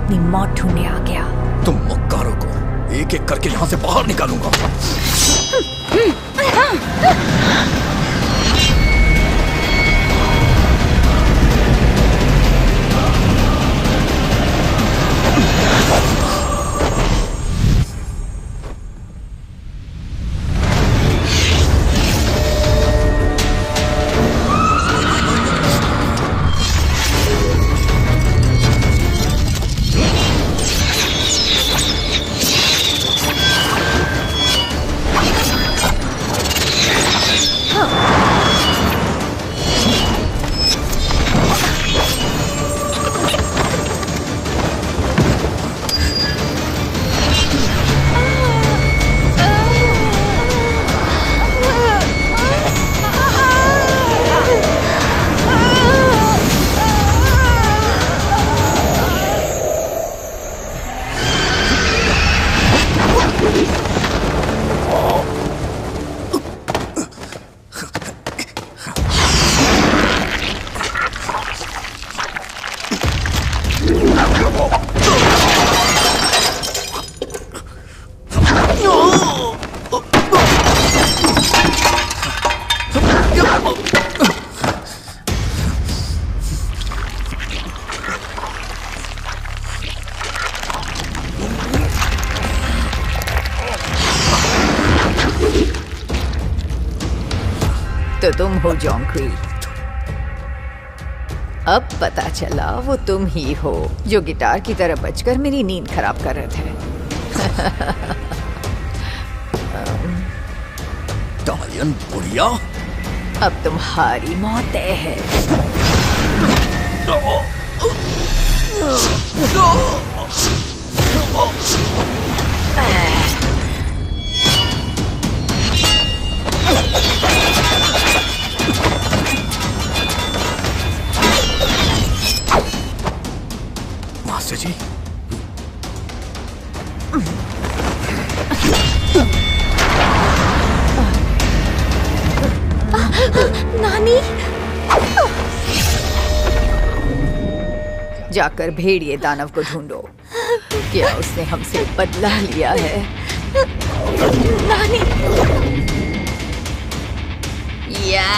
अपनी मौत ढूंढने आ गया। तुम मक्कारों को एक एक करके यहाँ से बाहर निकालूंगा। तो तुम हो जोंगक्वी। अब पता चला वो तुम ही हो जो गिटार की तरह बजकर मेरी नींद खराब कर रहे थे। डायन बुढ़िया, अब तुम्हारी मौत तय है। मास्टर जी, नानी, जाकर भेड़िए दानव को ढूंढो। क्या उसने हमसे बदला लिया है? नानी, या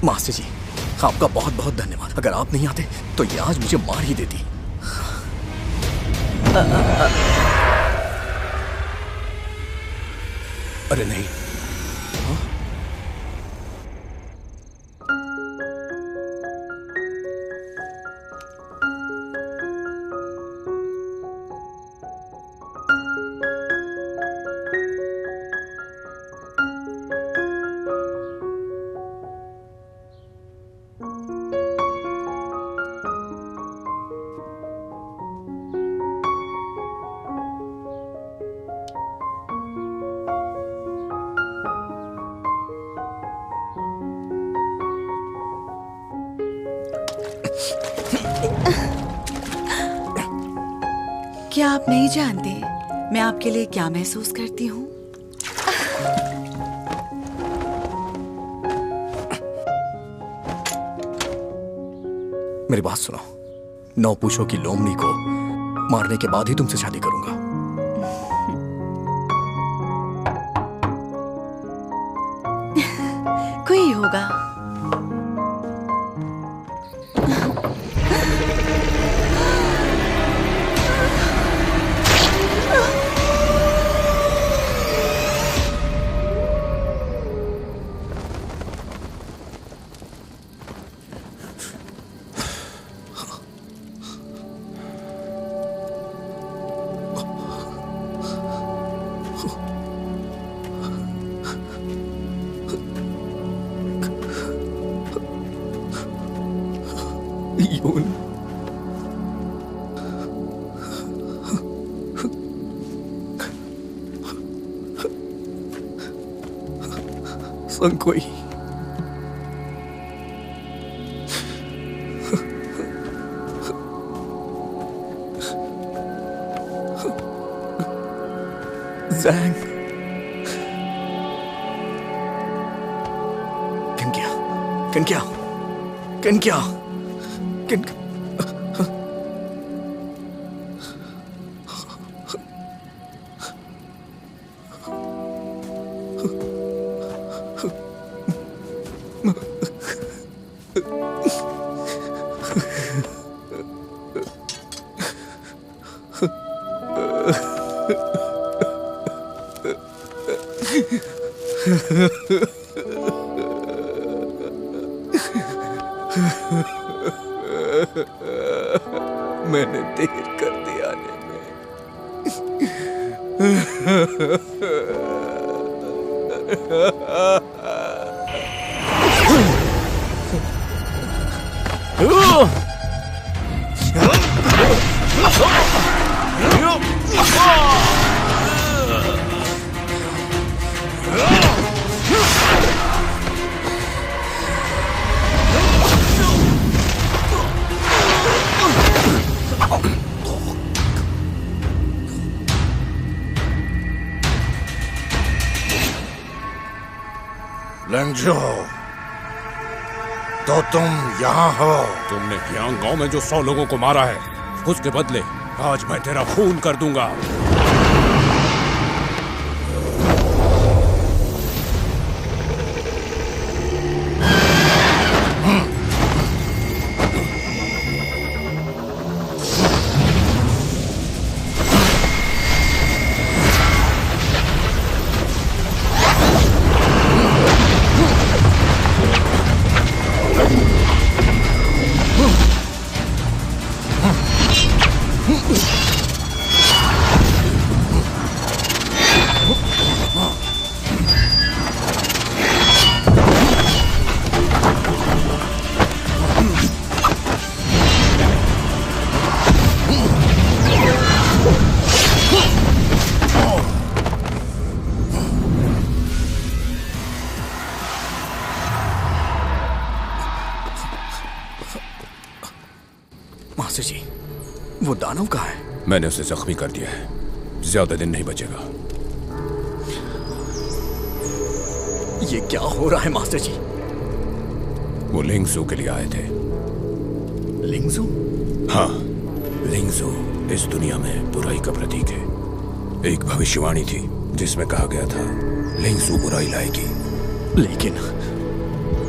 मास्टर जी, आपका बहुत बहुत धन्यवाद। अगर आप नहीं आते तो ये आज मुझे मार ही देती। अरे नहीं, क्या आप नहीं जानते मैं आपके लिए क्या महसूस करती हूँ? मेरी बात सुनो। 9 पूछो की लोमड़ी को मारने के बाद ही तुमसे शादी करूंगा। कोई होगा। यून, संकोई, किनकिया, किनकिया, किन मैंने देर कर दी आने लेंगजो, तो तुम यहाँ हो? तुमने यांग गांव में जो 100 लोगों को मारा है, उसके बदले आज मैं तेरा खून कर दूंगा। मास्टर जी, वो दानव कहाँ है? मैंने उसे जख्मी कर दिया है, ज्यादा दिन नहीं बचेगा। ये क्या हो रहा है मास्टर जी? वो लिंगजू के लिए आए थे। लिंगजू? हाँ, लिंगजू इस दुनिया में बुराई का प्रतीक है। एक भविष्यवाणी थी जिसमें कहा गया था लिंगजू बुराई लाएगी। लेकिन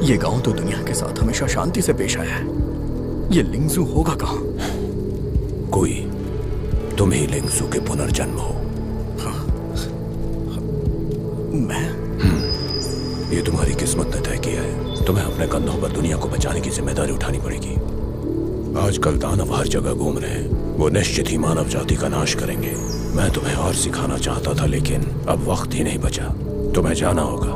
ये गांव तो दुनिया के साथ हमेशा शांति से पेश आया है। ये लिंगजू होगा कहाँ? कोई तुम ही लिंगजू के पुनर्जन्म हो। हाँ? मैं? ये तुम्हारी किस्मत ने तय किया है। तुम्हें अपने कंधों पर दुनिया को बचाने की जिम्मेदारी उठानी पड़ेगी। आजकल दानव हर जगह घूम रहे हैं। वो निश्चित ही मानव जाति का नाश करेंगे। मैं तुम्हें और सिखाना चाहता था, लेकिन अब वक्त ही नहीं बचा। तुम्हें जाना होगा।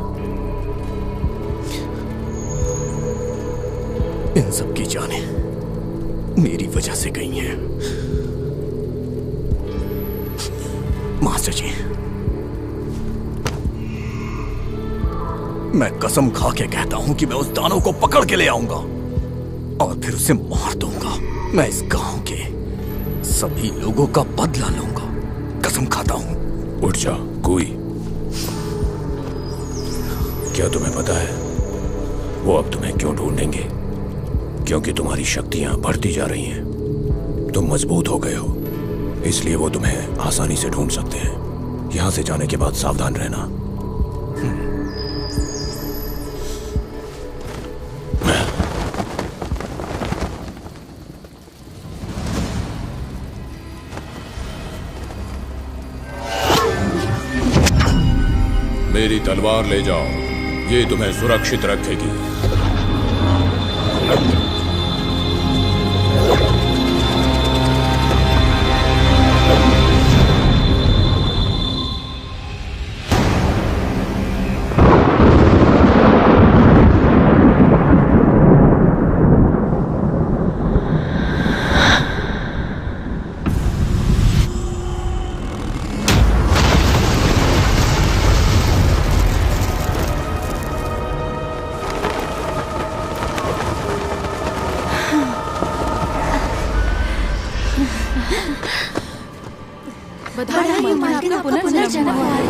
इन सब की जानें मेरी वजह से गई हैं। मास्टर जी, मैं कसम खा के कहता हूं कि मैं उस दानव को पकड़ के ले आऊंगा और फिर उसे मार दूंगा। मैं इस गांव के सभी लोगों का बदला लूंगा। कसम खाता हूं। उठ जा कोई। क्या तुम्हें पता है वो अब तुम्हें क्यों ढूंढेंगे? क्योंकि तुम्हारी शक्तियां बढ़ती जा रही हैं। तुम मजबूत हो गए हो, इसलिए वो तुम्हें आसानी से ढूंढ सकते हैं। यहां से जाने के बाद सावधान रहना। मेरी तलवार ले जाओ, ये तुम्हें सुरक्षित रखेगी। बधाई मालकिन, आपका पुनर्जन्म हुआ है।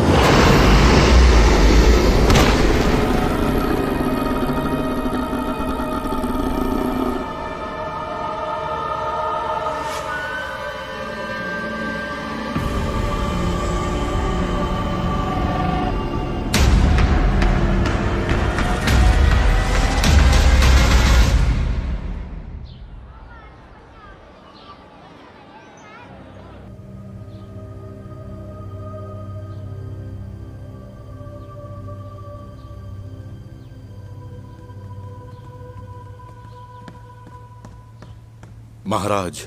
महाराज,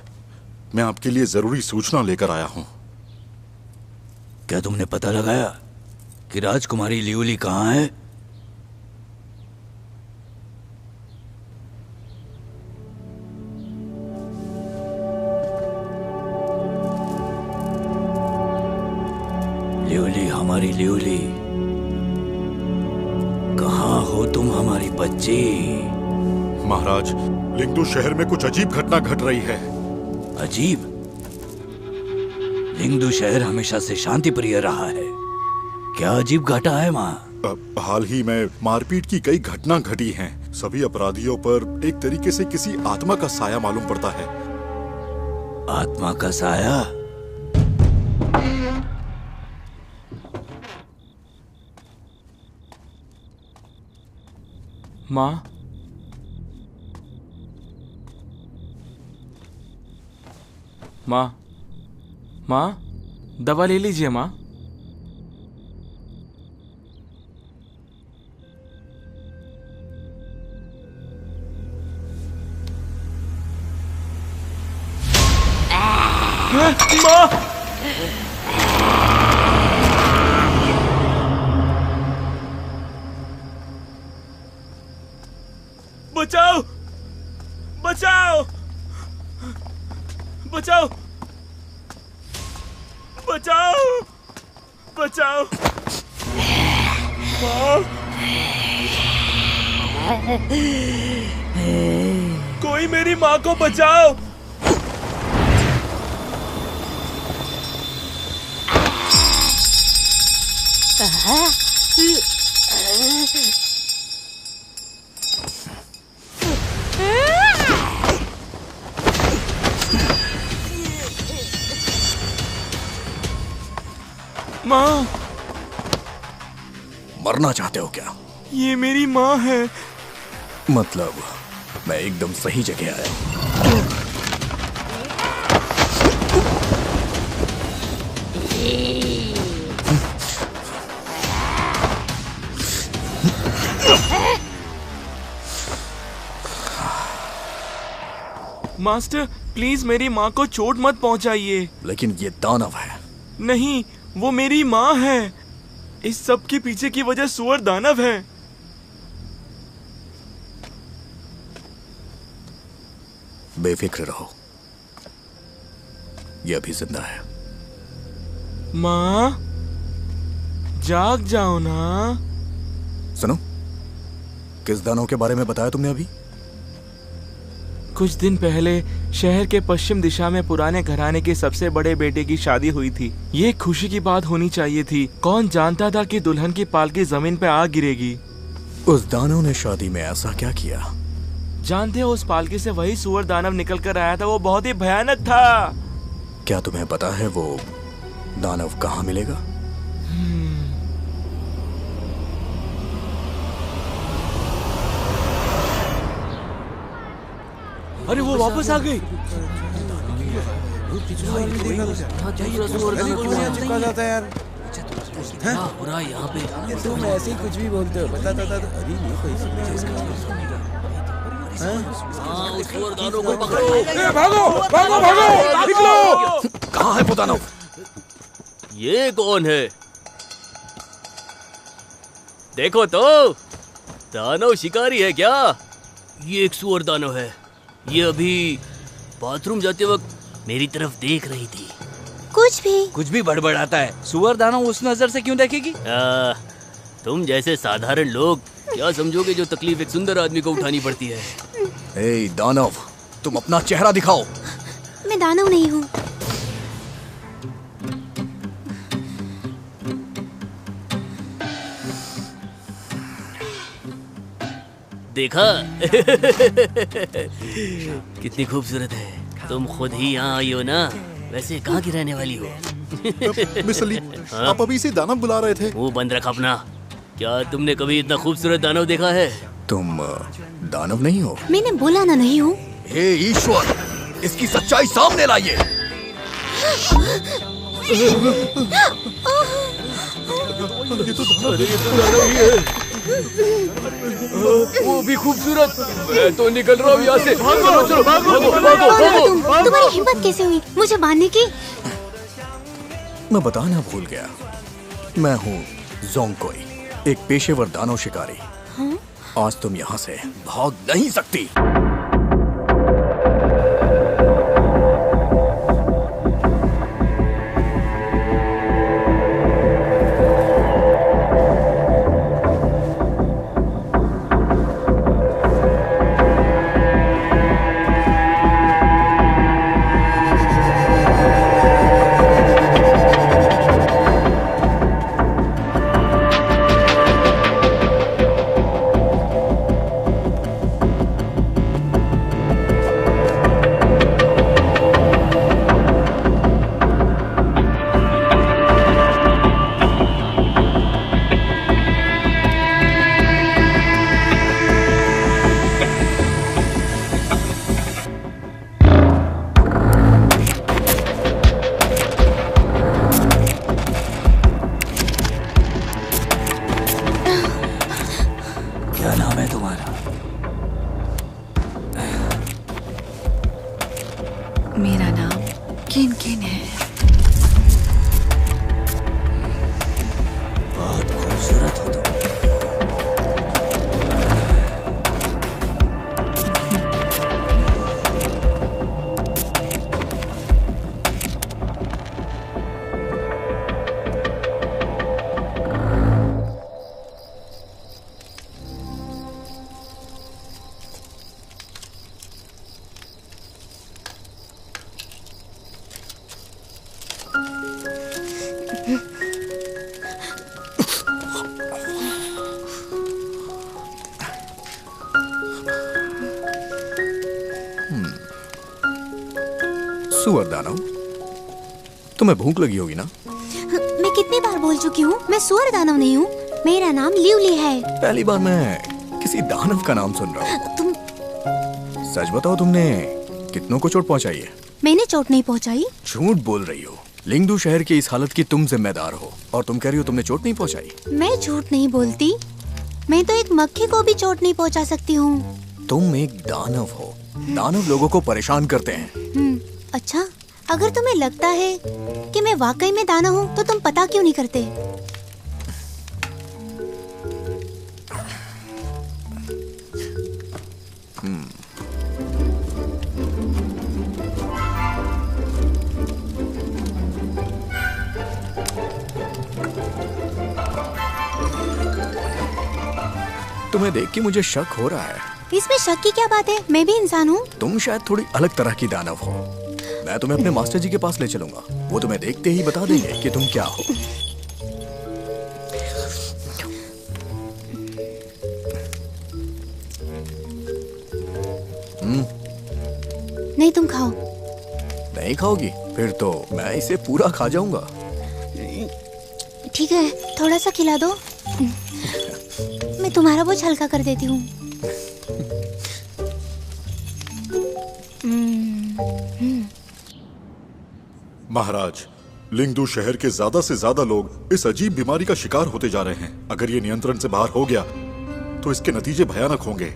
मैं आपके लिए जरूरी सूचना लेकर आया हूँ। क्या तुमने पता लगाया कि राजकुमारी लियोली कहाँ है? लियोली, हमारी लियोली, कहाँ हो तुम हमारी बच्ची? महाराज, लिंगदू शहर में कुछ अजीब घटना घट रही है। अजीब? लिंगदू शहर हमेशा से शांति प्रिय रहा है। क्या अजीब घटा है वहाँ? हाल ही में मारपीट की कई घटना घटी हैं। सभी अपराधियों पर एक तरीके से किसी आत्मा का साया मालूम पड़ता है। आत्मा का साया? माँ, माँ, माँ, दवा ले लीजिए माँ। माँ, बचाओ, बचाओ, बचाओ, बचाओ, बचाओ। माँ, कोई मेरी माँ को बचाओ। माँ, मरना चाहते हो क्या? ये मेरी माँ है। मतलब मैं एकदम सही जगह आया हूँ। मास्टर, प्लीज मेरी माँ को चोट मत पहुंचाइए। लेकिन ये दानव है। नहीं, वो मेरी माँ है। इस सब के पीछे की वजह सुअर दानव है। बेफिक्र रहो, ये अभी जिंदा है। माँ, जाग जाओ ना। सुनो, किस दानव के बारे में बताया तुमने अभी? कुछ दिन पहले शहर के पश्चिम दिशा में पुराने घराने के सबसे बड़े बेटे की शादी हुई थी। ये खुशी की बात होनी चाहिए थी। कौन जानता था कि दुल्हन की पालकी जमीन पे आ गिरेगी। उस दानव ने शादी में ऐसा क्या किया? जानते हो, उस पालकी से वही सुअर दानव निकल कर आया था। वो बहुत ही भयानक था। क्या तुम्हें पता है वो दानव कहाँ मिलेगा? अरे वो वापस आ गई। पूरा यहाँ पे तुम ऐसे ही कुछ भी बोलते हो। बता अरे ये को पकड़ो। भागो भागो भागो, निकलो। कहाँ है वो दानव? ये कौन है? देखो तो, दानव शिकारी है क्या? ये एक सुअर दानव है। ये अभी बाथरूम जाते वक्त मेरी तरफ देख रही थी। कुछ भी बड़बड़ाता है। सुअर दानव उस नजर से क्यों देखेगी? तुम जैसे साधारण लोग क्या समझोगे जो तकलीफ एक सुंदर आदमी को उठानी पड़ती है। ए दानव, तुम अपना चेहरा दिखाओ। मैं दानव नहीं हूँ। देखा? कितनी खूबसूरत है। तुम खुद ही यहाँ आई हो ना? वैसे कहाँ की रहने वाली हो? मिस अली, आप अभी से दानव बुला रहे थे। वो बंद रखा अपना। क्या तुमने कभी इतना खूबसूरत दानव देखा है? तुम दानव नहीं हो? मैंने बोला ना नहीं हूँ। हे ईश्वर, इसकी सच्चाई सामने लाइए। ये तो दानव ही है। वो भी खूबसूरत। मैं तो निकल रहा हूँ यहाँ से। चलो चलो भागो भागो भागो कौन हो तुम? भागो। तुम्हारी हिम्मत कैसे हुई मुझे मारने की? मैं बताना भूल गया, मैं हूँ जोंगकोई, एक पेशेवर दानव शिकारी। आज तुम यहाँ से भाग नहीं सकती। मेरा नाम किन किन है। बहुत खूबसूरत हो तुम। सुअर दानव, तुम्हें भूख लगी होगी ना? मैं कितनी बार बोल चुकी हूँ, मैं सुअर दानव नहीं हूँ। मेरा नाम लिवली है। पहली बार मैं किसी दानव का नाम सुन रहा हूँ। तुम सच बताओ, तुमने कितनों को चोट पहुंचाई है? मैंने चोट नहीं पहुंचाई। झूठ बोल रही हो। लिंगदू शहर की इस हालत की तुम जिम्मेदार हो और तुम कह रही हो तुमने चोट नहीं पहुंचाई। मैं झूठ नहीं बोलती। मैं तो एक मक्खी को भी चोट नहीं पहुंचा सकती हूँ। तुम एक दानव हो। दानव लोगों को परेशान करते हैं। अच्छा, अगर तुम्हें लगता है कि मैं वाकई में दानव हूँ तो तुम पता क्यों नहीं करते? तुम्हें देख के मुझे शक हो रहा है। इसमें शक की क्या बात है? मैं भी इंसान हूँ। तुम शायद थोड़ी अलग तरह की दानव हो। मैं तुम्हें अपने मास्टर जी के पास ले चलूंगा। वो तुम्हें देखते ही बता देंगे कि तुम क्या हो। नहीं, तुम खाओ। नहीं खाओगी? फिर तो मैं इसे पूरा खा जाऊंगा। ठीक है, थोड़ा सा खिला दो। मैं तुम्हारा बोझ हल्का कर देती हूँ। महाराज, लिंगदू शहर के ज्यादा से ज्यादा लोग इस अजीब बीमारी का शिकार होते जा रहे हैं। अगर ये नियंत्रण से बाहर हो गया तो इसके नतीजे भयानक होंगे।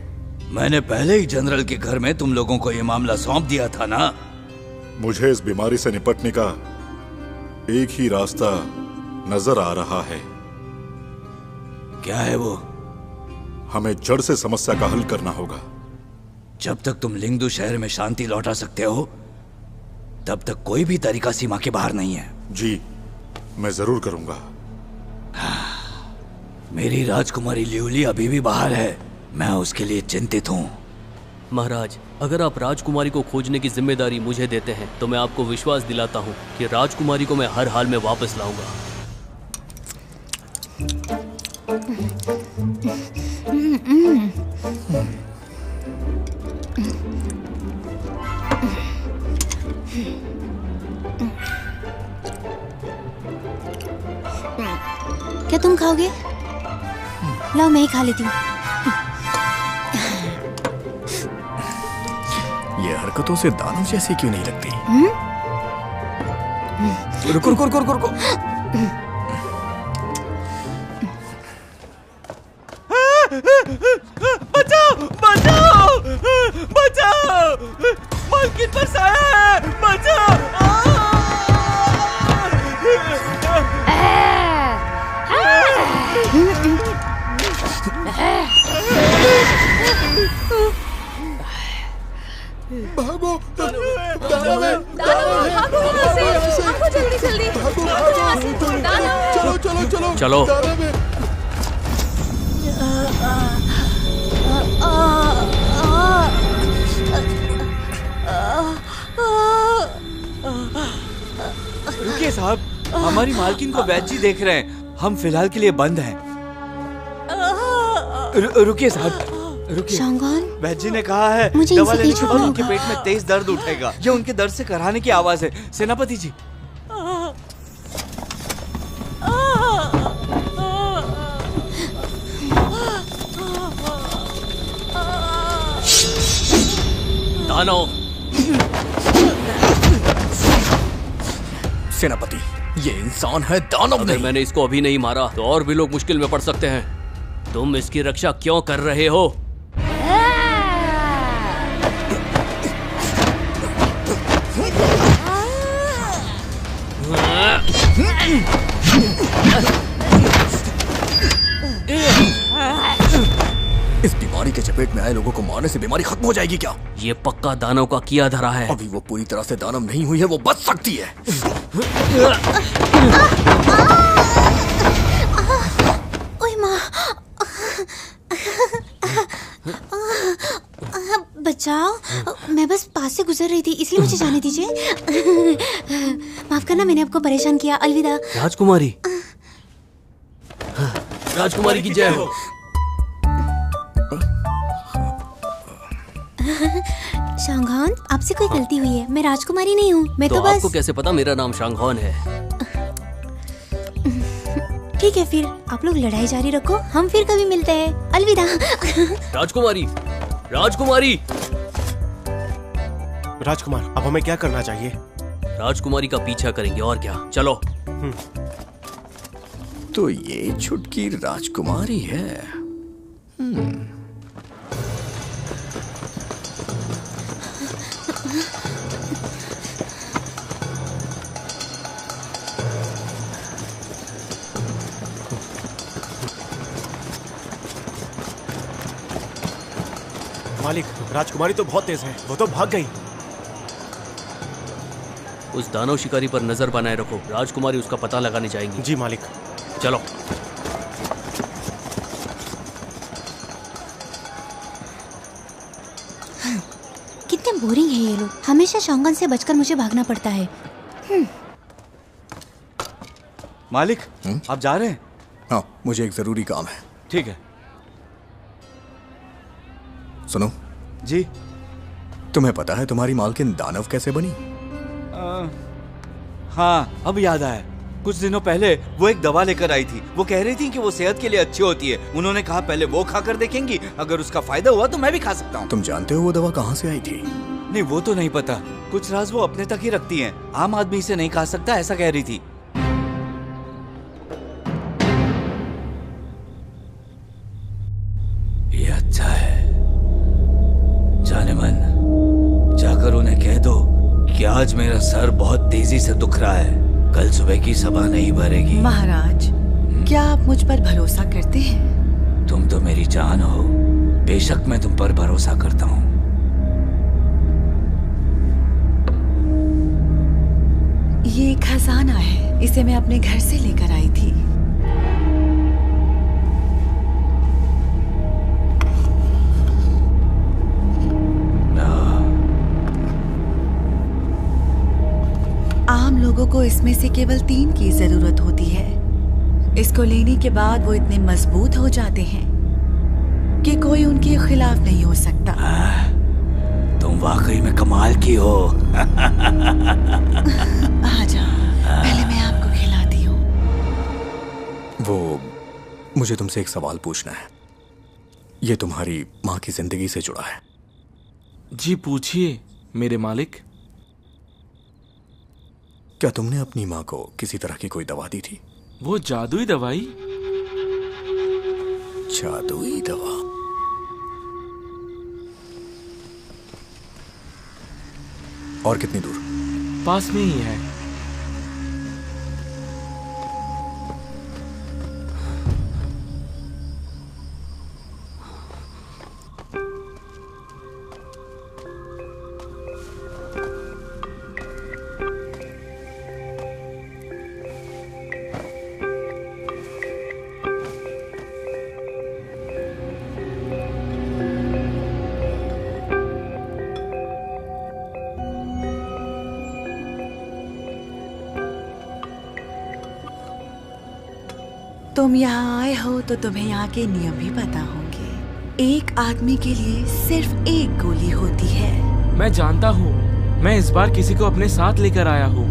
मैंने पहले ही जनरल के घर में तुम लोगों को ये मामला सौंप दिया था ना। मुझे इस बीमारी से निपटने का एक ही रास्ता नजर आ रहा है। क्या है वो? हमें जड़ से समस्या का हल करना होगा। जब तक तुम लिंगदू शहर में शांति लौटा सकते हो तब तक कोई भी तरीका सीमा के बाहर नहीं है। जी, मैं जरूर करूंगा। मेरी राजकुमारी लिवली अभी भी बाहर है। मैं उसके लिए चिंतित हूँ। महाराज, अगर आप राजकुमारी को खोजने की जिम्मेदारी मुझे देते हैं तो मैं आपको विश्वास दिलाता हूँ कि राजकुमारी को मैं हर हाल में वापस लाऊंगा। क्या तुम खाओगे? लाओ, मैं ही खा लेती हूँ। ये हरकतों से दानव जैसी क्यों नहीं लगती? रुको रुको रुको रुको रुको। बचाओ बचाओ बचाओ, मालकिन पर साया है, बचाओ। भागो भागो यहाँ से, भागो जल्दी जल्दी, भागो यहाँ से, चलो चलो चलो चलो। रुकिए साहब, हमारी मालकिन को वैद्य जी देख रहे हैं। हम फिलहाल के लिए बंद हैं। रुकिए साहब, रुकिए। शांगन, वैद्य जी ने कहा है मुझे दवा इनसे लेने के छुपना बाद उनके होगा। पेट में तेज दर्द उठेगा। ये उनके दर्द से कराने की आवाज है। सेनापति जी, दानव। सेनापति, ये इंसान है, दानव अगर नहीं। मैंने इसको अभी नहीं मारा तो और भी लोग मुश्किल में पड़ सकते हैं। तुम इसकी रक्षा क्यों कर रहे हो? इस बीमारी के चपेट में आए लोगों को मारने से बीमारी खत्म हो जाएगी क्या? ये पक्का दानव का किया धरा है। अभी वो पूरी तरह से दानव नहीं हुई है, वो बच सकती है। ओए माँ, बचाओ, मैं बस पास से गुजर रही थी, इसलिए मुझे जाने दीजिए। माफ करना, मैंने आपको परेशान किया। अलविदा। राजकुमारी, राजकुमारी की जय हो। शांगहान, आपसे कोई गलती हुई है। मैं राजकुमारी नहीं हूँ, मैं तो बस। आपको कैसे पता मेरा नाम शांगहान है? ठीक है, फिर आप लोग लड़ाई जारी रखो, हम फिर कभी मिलते हैं। अलविदा। राजकुमारी, राजकुमारी। राजकुमार, अब हमें क्या करना चाहिए? राजकुमारी का पीछा करेंगे, और क्या। चलो। तो ये छुटकी राजकुमारी है। मालिक, राजकुमारी तो बहुत तेज है, वो तो भाग गई। उस दानव शिकारी पर नजर बनाए रखो, राजकुमारी उसका पता लगाने जाएंगी। जी मालिक। चलो। कितने बोरिंग है ये लोग, हमेशा शांगहान से बचकर मुझे भागना पड़ता है। मालिक, आप जा रहे हैं? हाँ, मुझे एक जरूरी काम है। ठीक है। सुनो जी। तुम्हें पता है तुम्हारी मालकिन दानव कैसे बनी? हाँ, अब याद आया। कुछ दिनों पहले वो एक दवा लेकर आई थी। वो कह रही थी कि वो सेहत के लिए अच्छी होती है। उन्होंने कहा पहले वो खाकर देखेंगी, अगर उसका फायदा हुआ तो मैं भी खा सकता हूँ। तुम जानते हो वो दवा कहाँ से आई थी? नहीं, वो तो नहीं पता। कुछ राज वो अपने तक ही रखती हैं। आम आदमी इसे नहीं खा सकता, ऐसा कह रही थी। ये अच्छा है। जाने मन, जाकर उन्हें कह दो कि आज मेरा सर बहुत तेजी से दुख रहा है। कल सुबह की सभा नहीं भरेगी। महाराज, क्या आप मुझ पर भरोसा करते हैं? तुम तो मेरी जान हो, बेशक मैं तुम पर भरोसा करता हूँ। ये खजाना है, इसे मैं अपने घर से लेकर आई थी। आम लोगों को इसमें से केवल 3 की जरूरत होती है। इसको लेने के बाद वो इतने मजबूत हो जाते हैं कि कोई उनके खिलाफ नहीं हो सकता। तुम वाकई में कमाल की हो। आजा, पहले मैं आपको खिलाती हूँ। वो मुझे तुमसे एक सवाल पूछना है। ये तुम्हारी माँ की जिंदगी से जुड़ा है। जी पूछिए मेरे मालिक। क्या तुमने अपनी माँ को किसी तरह की कोई दवा दी थी? वो जादुई दवाई? जादुई दवा? और कितनी दूर? पास में ही है। तुम यहाँ आए हो तो तुम्हें यहाँ के नियम भी पता होंगे। एक आदमी के लिए सिर्फ एक गोली होती है। मैं जानता हूँ। मैं इस बार किसी को अपने साथ लेकर आया हूँ।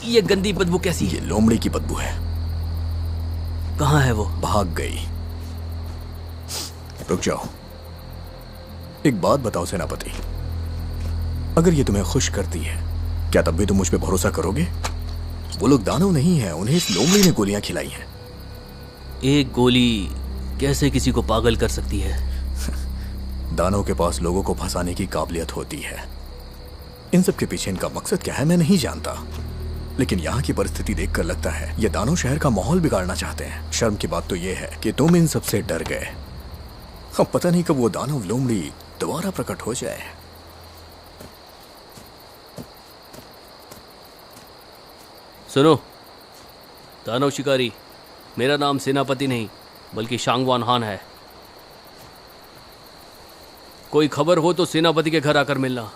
ये गंदी बदबू कैसी? ये लोमड़ी की बदबू है। कहाँ है वो? भाग गई। रुक जाओ, एक बात बताओ सेनापति, अगर ये तुम्हें खुश करती है, क्या तब भी तुम मुझ पे भरोसा करोगे? वो लोग दानव नहीं है, उन्हें इस लोमड़ी ने गोलियां खिलाई हैं। एक गोली कैसे किसी को पागल कर सकती है? दानव के पास लोगों को फंसाने की काबिलियत होती है। इन सब के पीछे इनका मकसद क्या है मैं नहीं जानता, लेकिन यहाँ की परिस्थिति देखकर लगता है ये दानव शहर का माहौल बिगाड़ना चाहते हैं। शर्म की बात तो ये है कि तुम इन सबसे डर गए। अब पता नहीं कब वो दानव लोमड़ी दोबारा प्रकट हो जाए। सुनो दानव शिकारी, मेरा नाम सेनापति नहीं बल्कि शांगवान हान है। कोई खबर हो तो सेनापति के घर आकर मिलना।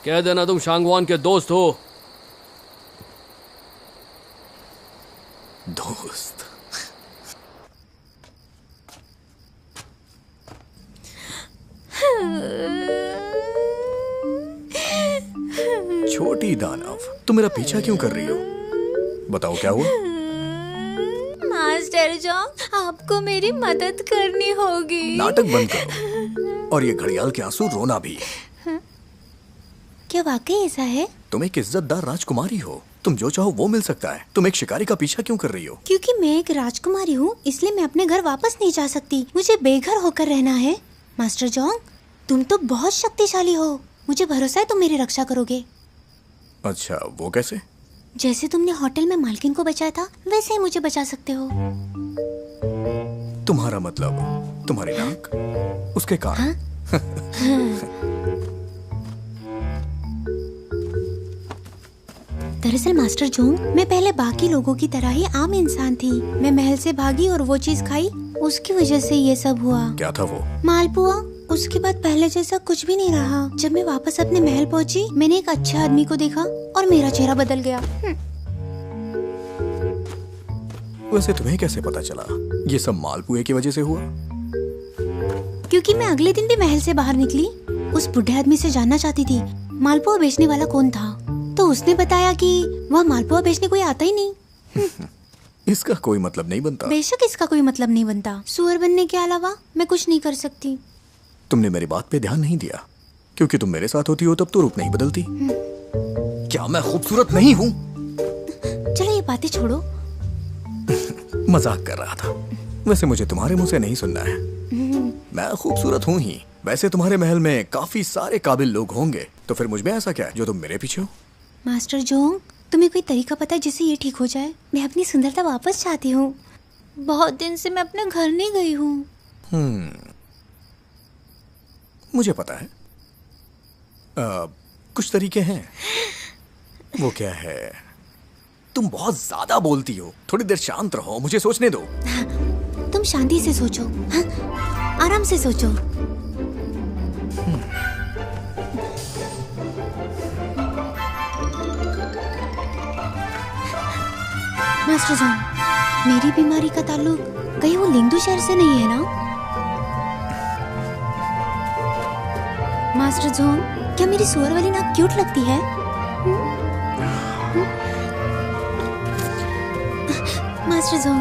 कह देना तुम शांगवान के दोस्त हो। दोस्त? छोटी दानव, तुम मेरा पीछा क्यों कर रही हो? बताओ क्या हुआ? मास्टर जोंग, आपको मेरी मदद करनी होगी। नाटक बंद करो, और ये घड़ियाल के आंसू रोना भी। क्या वाकई ऐसा है? तुम एक इज्जतदार राजकुमारी हो, तुम जो चाहो वो मिल सकता है। तुम एक शिकारी का पीछा क्यों कर रही हो? क्योंकि मैं एक राजकुमारी हूँ, इसलिए मैं अपने घर वापस नहीं जा सकती। मुझे बेघर होकर रहना है। मास्टर जोंग, तुम तो बहुत शक्तिशाली हो, मुझे भरोसा है तुम मेरी रक्षा करोगे। अच्छा, वो कैसे? जैसे तुमने होटल में मालकिन को बचाया था, वैसे ही मुझे बचा सकते हो। तुम्हारा मतलब तुम्हारी नाक, उसके कान? हाँ? दरअसल मास्टर जोंग, मैं पहले बाकी लोगों की तरह ही आम इंसान थी। मैं महल से भागी और वो चीज खाई, उसकी वजह से ये सब हुआ। क्या था वो? मालपुआ। उसके बाद पहले जैसा कुछ भी नहीं रहा। जब मैं वापस अपने महल पहुंची, मैंने एक अच्छे आदमी को देखा और मेरा चेहरा बदल गया। वैसे तुम्हें कैसे पता चला ये सब मालपुए की वजह से हुआ? क्योंकि मैं अगले दिन भी महल से बाहर निकली, उस बुढ़े आदमी से जानना चाहती थी मालपुआ बेचने वाला कौन था। तो उसने बताया कि वह मालपुआ बेचने कोई आता ही नहीं। इसका कोई मतलब नहीं बनता। बेशक इसका कोई मतलब नहीं बनता। सुअर बनने के अलावा मैं कुछ नहीं कर सकती। तुमने मेरी बात पे ध्यान नहीं दिया। क्योंकि तुम मेरे साथ होती हो तब तो रूप नहीं बदलती। क्या मैं खूबसूरत नहीं हूँ? चलो ये बातें छोड़ो। मजाक कर रहा था। वैसे मुझे तुम्हारे मुंह से नहीं सुनना है। मैं खूबसूरत हूँ ही। वैसे तुम्हारे महल में काफी सारे काबिल लोग होंगे, तो फिर मुझ में ऐसा क्या है जो तुम मेरे पीछे हो? मास्टर जोंग, तुम्हें कोई तरीका पता है जिससे ये ठीक हो जाए? मैं अपनी सुंदरता वापस चाहती हूँ। बहुत दिन से मैं अपने घर नहीं गई हूँ। मुझे पता है। कुछ तरीके हैं। वो क्या है, तुम बहुत ज्यादा बोलती हो। थोड़ी देर शांत रहो, मुझे सोचने दो। तुम शांति से सोचो, हाँ? आराम से सोचो। मास्टर जोंग, मेरी बीमारी का ताल्लुक कहीं वो लिंगदू शहर से नहीं है ना? मास्टर जोंग, क्या मेरी सुअर वाली नाक क्यूट लगती है? मास्टर जोंग,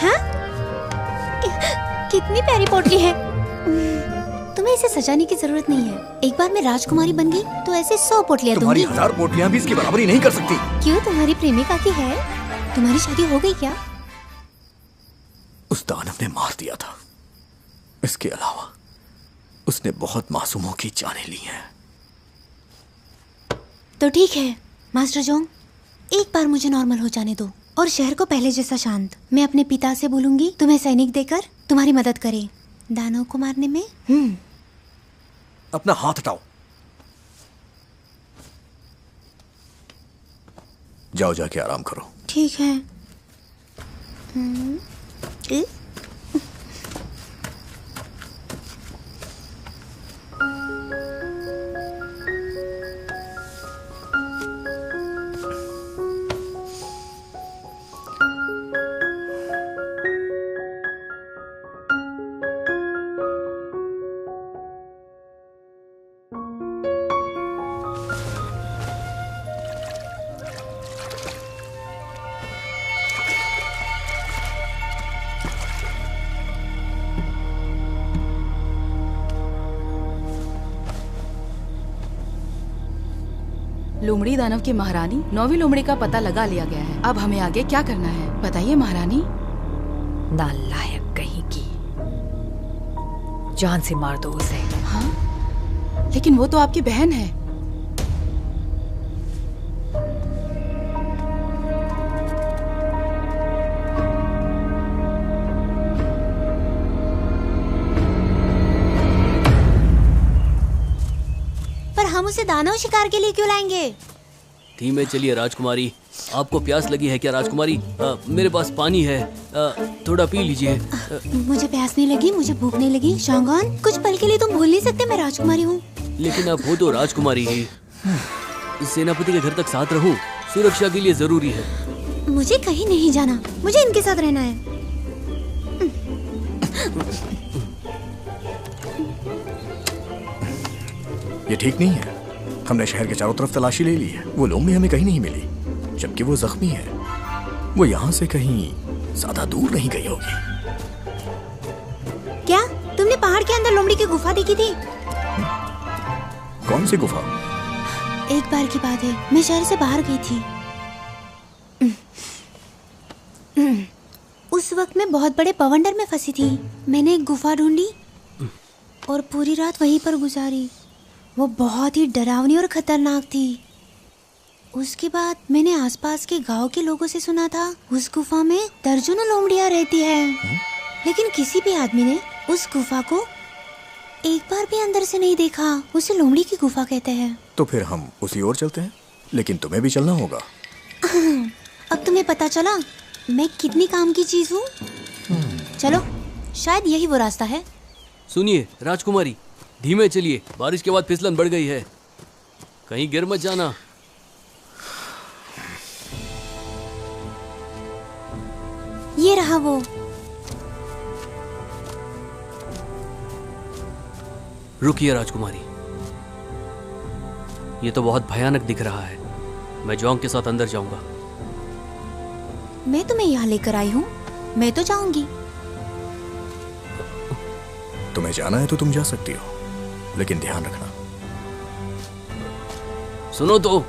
हाँ? कितनी प्यारी पोटली है। तुम्हें इसे सजाने की जरूरत नहीं है। एक बार मैं राजकुमारी बन गई तो ऐसे 100 पोटलियां दूंगी। तुम्हारी 1000 पोटलियां भी इसकी बराबरी नहीं कर सकती। क्यों, तुम्हारी प्रेमिका की है? तुम्हारी शादी हो गई क्या? उस दानव ने मार दिया था। इसके अलावा उसने बहुत मासूमों की जानें ली हैं। तो ठीक है मास्टर जोंग, एक बार मुझे नॉर्मल हो जाने दो और शहर को पहले जैसा शांत। मैं अपने पिता से बोलूंगी तुम्हें सैनिक देकर तुम्हारी मदद करे दानव को मारने में। अपना हाथ हटाओ। जाओ, जाके आराम करो। ठीक है। लोमड़ी दानव की महारानी 9वीं लोमड़ी का पता लगा लिया गया है। अब हमें आगे क्या करना है बताइए महारानी। नालायक कहीं की, जान से मार दो उसे। हाँ, लेकिन वो तो आपकी बहन है। हम उसे दानव शिकार के लिए क्यों लाएंगे? धीमे चलिए राजकुमारी। आपको प्यास लगी है क्या राजकुमारी? मेरे पास पानी है, थोड़ा पी लीजिए। मुझे प्यास नहीं लगी, मुझे भूख नहीं लगी। शांगन, कुछ पल के लिए तुम भूल नहीं सकते मैं राजकुमारी हूँ। लेकिन आप हो तो राजकुमारी ही। सेनापति के घर तक साथ रहूं, सुरक्षा के लिए जरूरी है। मुझे कहीं नहीं जाना, मुझे इनके साथ रहना है। ये ठीक नहीं है। हमने शहर के चारों तरफ तलाशी ले ली है, वो लोमड़ी हमें कहीं नहीं मिली, जबकि वो जख्मी है। वो यहाँ से कहीं ज्यादा दूर नहीं गई होगी। क्या तुमने पहाड़ के अंदर लोमड़ी की गुफा देखी थी? कौन सी गुफा? एक बार की बात है, मैं शहर से बाहर गई थी। उस वक्त मैं बहुत बड़े बवंडर में फंसी थी। मैंने एक गुफा ढूंढी और पूरी रात वहीं पर गुजारी। वो बहुत ही डरावनी और खतरनाक थी। उसके बाद मैंने आसपास के गांव के लोगों से सुना था उस गुफा में दर्जनों लोमड़ियां रहती है। लेकिन किसी भी आदमी ने उस गुफा को एक बार भी अंदर से नहीं देखा। उसे लोमड़ी की गुफा कहते हैं। तो फिर हम उसी ओर चलते हैं, लेकिन तुम्हें भी चलना होगा। अब तुम्हें पता चला मैं कितनी काम की चीज हूँ। चलो, शायद यही वो रास्ता है। सुनिए राजकुमारी, धीमे चलिए, बारिश के बाद फिसलन बढ़ गई है, कहीं गिर मत जाना। ये रहा वो। रुकिए राजकुमारी, ये तो बहुत भयानक दिख रहा है। मैं जोंग के साथ अंदर जाऊंगा। मैं तुम्हें यहाँ लेकर आई हूँ, मैं तो जाऊंगी। तुम्हें जाना है तो तुम जा सकती हो, लेकिन ध्यान रखना। सुनो तो,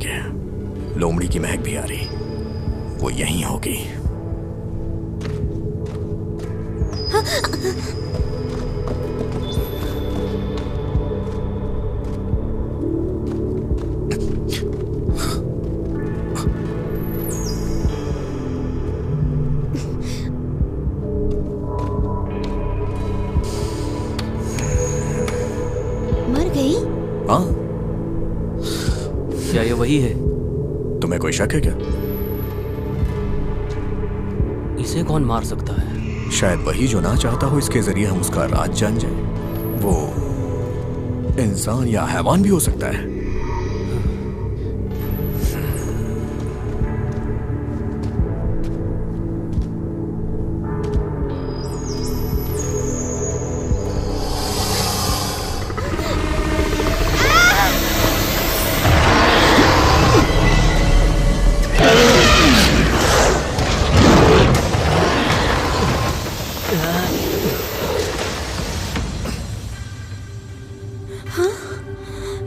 देखिए, लोमड़ी की महक भी आ रही, वो यहीं होगी। मर गई? हाँ। क्या ये वही है? तुम्हें कोई शक है क्या? इसे कौन मार सकता है? शायद वही जो ना चाहता हो इसके जरिए हम उसका राज जान जाए। वो इंसान या हैवान भी हो सकता है।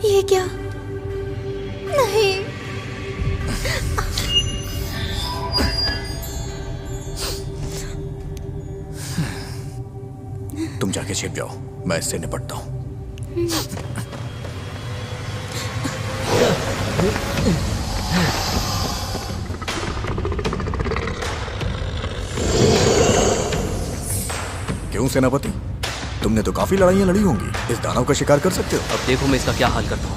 ये क्या? नहीं। तुम जाके छिप जाओ, मैं इससे निपटता हूं। क्यों सेनापति, तुमने तो काफी लड़ाइयां लड़ी होंगी, इस दानव का शिकार कर सकते हो? अब देखो मैं इसका क्या हाल करता हूँ।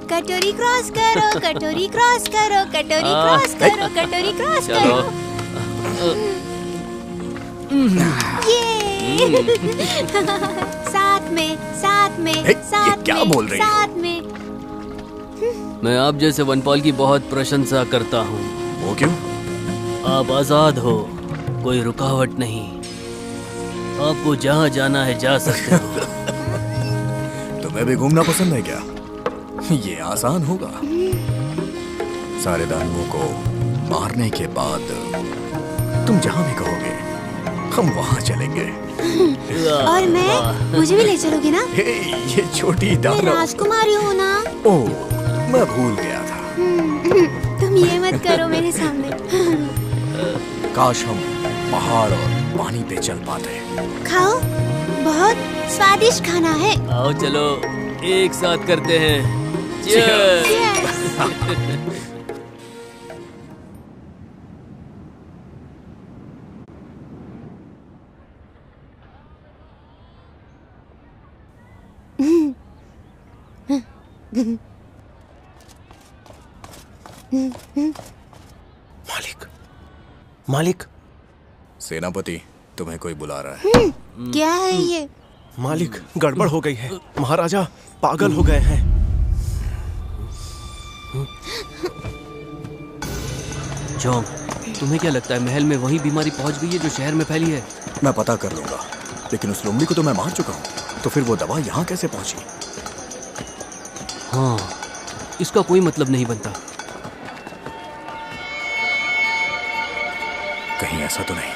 कटोरी क्रॉस करो, कटोरी क्रॉस करो, कटोरी क्रॉस करो, कटोरी क्रॉस करो। ये साथ में, साथ में, साथ क्या में, बोल रही हो? साथ में। मैं आप जैसे वनपाल की बहुत प्रशंसा करता हूँ। वो क्यों? आप आजाद हो, कोई रुकावट नहीं, आपको जहाँ जाना है जा सकते हो। तुम्हें भी घूमना पसंद है क्या? ये आसान होगा। सारे दानवों को मारने के बाद तुम जहाँ भी कहोगे हम वहाँ चलेंगे। और मैं, मुझे भी ले चलोगे ना? हे, ये छोटी मैं दानव। राजकुमारी हूँ ना? ओह, मैं भूल गया था। तुम ये मत करो मेरे सामने। काश हम पहाड़ और पानी पे चल पाते। खाओ, बहुत स्वादिष्ट खाना है। आओ चलो एक साथ करते हैं। Cheers! मालिक, मालिक। सेनापति, तुम्हें कोई बुला रहा है। क्या है ये? मालिक, गड़बड़ हो गई है। महाराजा पागल हो गए हैं। जॉन, तुम्हें क्या लगता है महल में वही बीमारी पहुंच गई है जो शहर में फैली है? मैं पता कर लूंगा, लेकिन उस लोमड़ी को तो मैं मार चुका हूँ, तो फिर वो दवा यहाँ कैसे पहुंची? हाँ, इसका कोई मतलब नहीं बनता। कहीं ऐसा तो नहीं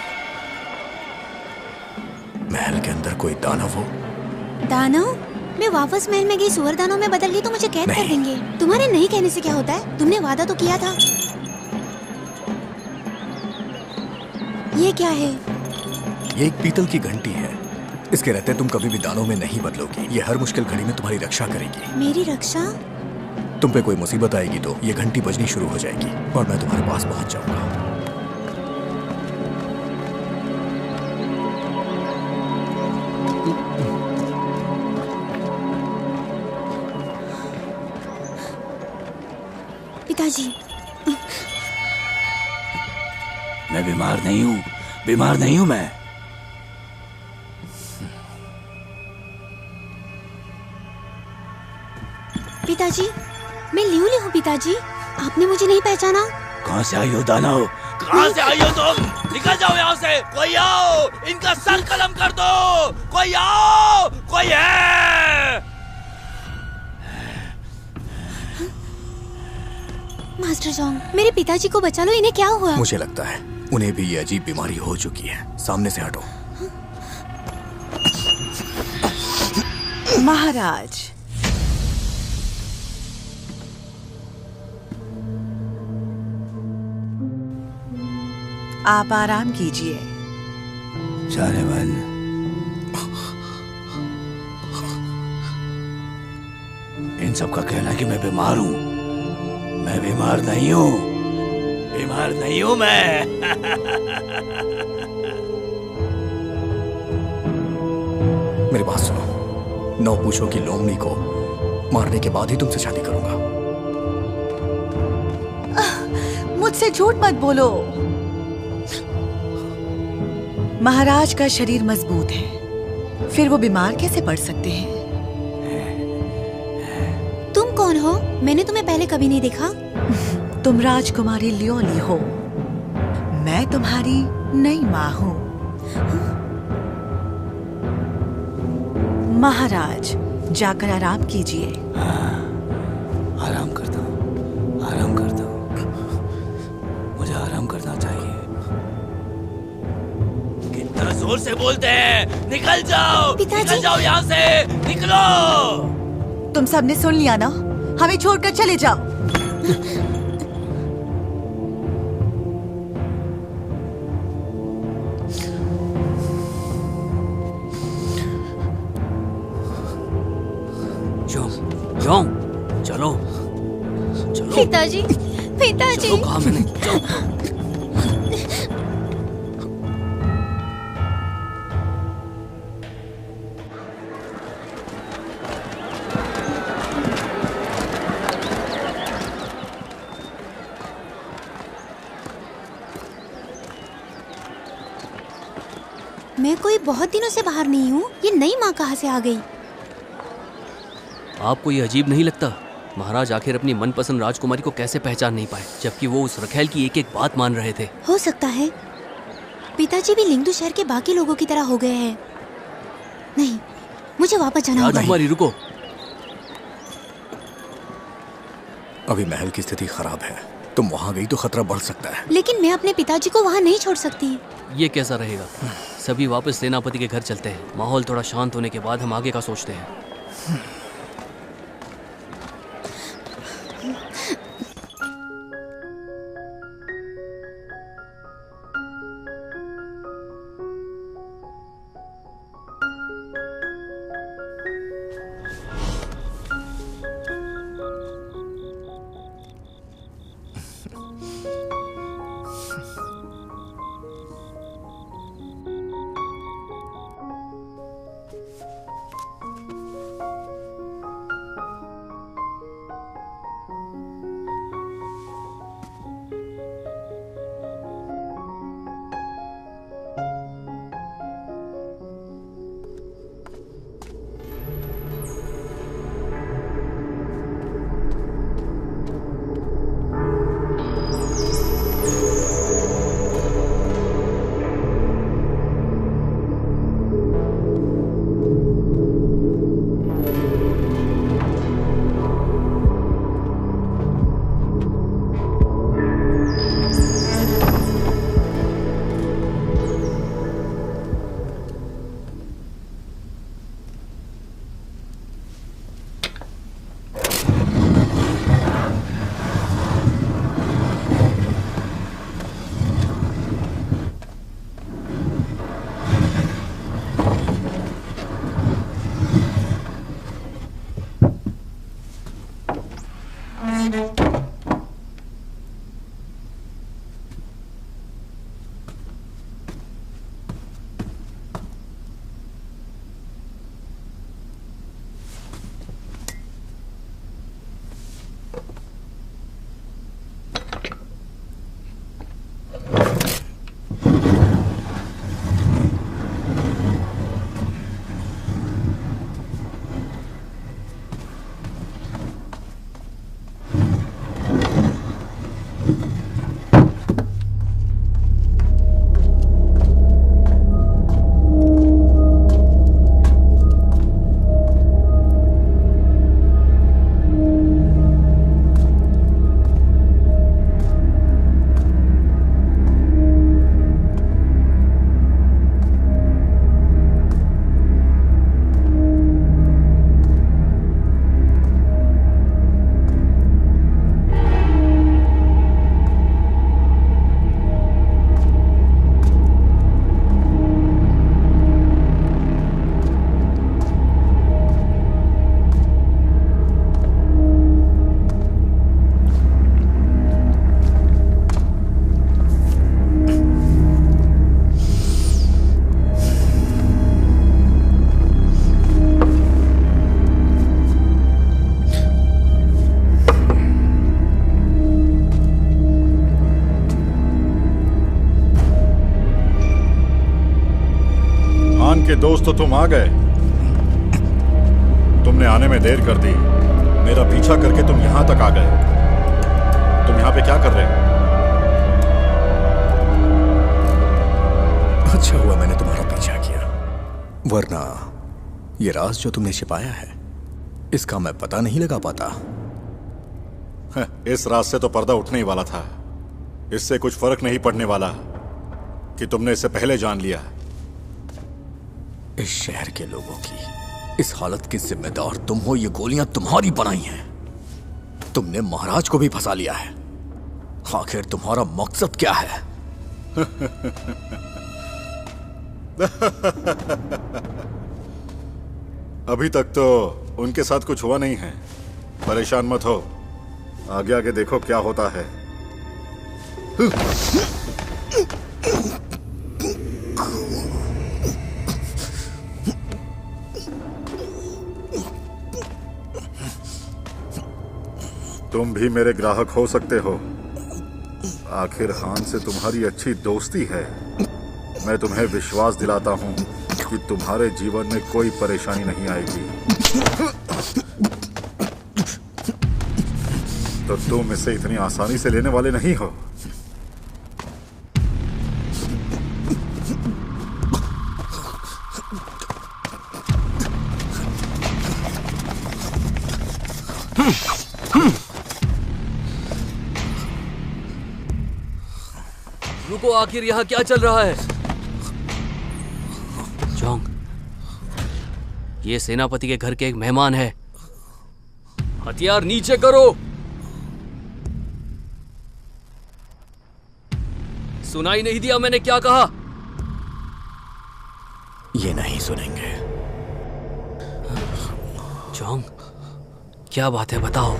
महल के अंदर कोई दानव हो? दानव? मैं वापस महल में गई सुअर दानव में बदल गई तो मुझे कैद कर देंगे। तुम्हारे नहीं कहने से क्या होता है? तुमने वादा तो किया था। ये क्या है? ये एक पीतल की घंटी है। इसके रहते तुम कभी भी दानों में नहीं बदलोगी। ये हर मुश्किल घड़ी में तुम्हारी रक्षा करेगी। मेरी रक्षा? तुम पे कोई मुसीबत आएगी तो ये घंटी बजनी शुरू हो जाएगी और मैं तुम्हारे पास पहुंच जाऊंगा। पिताजी, मैं बीमार नहीं हूँ, बीमार नहीं हूँ मैं। पिताजी, मैं लियूली हूँ पिताजी। आपने मुझे नहीं पहचाना? कहाँ से आई हो दानव? कहाँ से आई हो तुम? निकल जाओ यहाँ से। कोई आओ, इनका सर कलम कर दो। कोई आओ, कोई है? मास्टर जोंग, मेरे पिताजी को बचा लो। इन्हें क्या हुआ? मुझे लगता है उन्हें भी ये अजीब बीमारी हो चुकी है। सामने से हटो। महाराज, आप आराम कीजिए। जाने मन, इन सब का कहना है कि मैं बीमार हूँ। मैं बीमार नहीं हूँ, बीमार नहीं हूँ मैं। मेरी बात सुनो। 9 पूछों की लोमड़ी को मारने के बाद ही तुमसे शादी करूंगा। मुझसे झूठ मत बोलो। महाराज का शरीर मजबूत है, फिर वो बीमार कैसे पड़ सकते हैं? तुम कौन हो? मैंने तुम्हें पहले कभी नहीं देखा। तुम राजकुमारी लियोली हो। मैं तुम्हारी नई माँ हूँ। महाराज, जाकर आराम कीजिए। आराम करता हूँ, आराम करता हूँ। मुझे आराम करना चाहिए। कितना जोर से बोलते हैं? निकल जाओ, निकल जाओ यहाँ से, निकलो। तुम सबने सुन लिया ना? हमें छोड़कर चले जाओ। जोंग, चलो चलो। पिताजी, पिताजी। चलो, कहा मैंने, चलो। मैं कोई बहुत दिनों से बाहर नहीं हूँ। ये नई माँ कहाँ से आ गई? आपको ये अजीब नहीं लगता? महाराज आखिर अपनी मनपसंद राजकुमारी को कैसे पहचान नहीं पाए, जबकि वो उस रखेल की एक एक बात मान रहे थे। हो सकता है पिताजी भी लिंगदू शहर के बाकी लोगों की तरह हो गए हैं। नहीं, मुझे वापस जाना होगा। राजकुमारी रुको। अभी महल की स्थिति खराब है। तुम वहां गई तो खतरा बढ़ सकता है। लेकिन मैं अपने पिताजी को वहाँ नहीं छोड़ सकती। ये कैसा रहेगा? सभी वापस सेनापति के घर चलते हैं। माहौल थोड़ा शांत होने के बाद हम आगे का सोचते हैं। दोस्त तो तुम आ गए। तुमने आने में देर कर दी। मेरा पीछा करके तुम यहां तक आ गए। तुम यहां पे क्या कर रहे हो? अच्छा हुआ मैंने तुम्हारा पीछा किया, वरना ये राज जो तुमने छिपाया है इसका मैं पता नहीं लगा पाता। इस राज से तो पर्दा उठने ही वाला था। इससे कुछ फर्क नहीं पड़ने वाला कि तुमने इसे पहले जान लिया। इस शहर के लोगों की इस हालत की जिम्मेदार तुम हो। ये गोलियां तुम्हारी बनाई हैं। तुमने महाराज को भी फंसा लिया है। आखिर तुम्हारा मकसद क्या है? अभी तक तो उनके साथ कुछ हुआ नहीं है। परेशान मत हो, आगे आगे देखो क्या होता है। तुम भी मेरे ग्राहक हो सकते हो। आखिर खान से तुम्हारी अच्छी दोस्ती है। मैं तुम्हें विश्वास दिलाता हूं कि तुम्हारे जीवन में कोई परेशानी नहीं आएगी। तो तुम इसे इतनी आसानी से लेने वाले नहीं हो। रुको, आखिर यहाँ क्या चल रहा है? जोंग, ये सेनापति के घर के एक मेहमान है। हथियार नीचे करो। सुनाई नहीं दिया मैंने क्या कहा? ये नहीं सुनेंगे। जोंग, क्या बात है बताओ।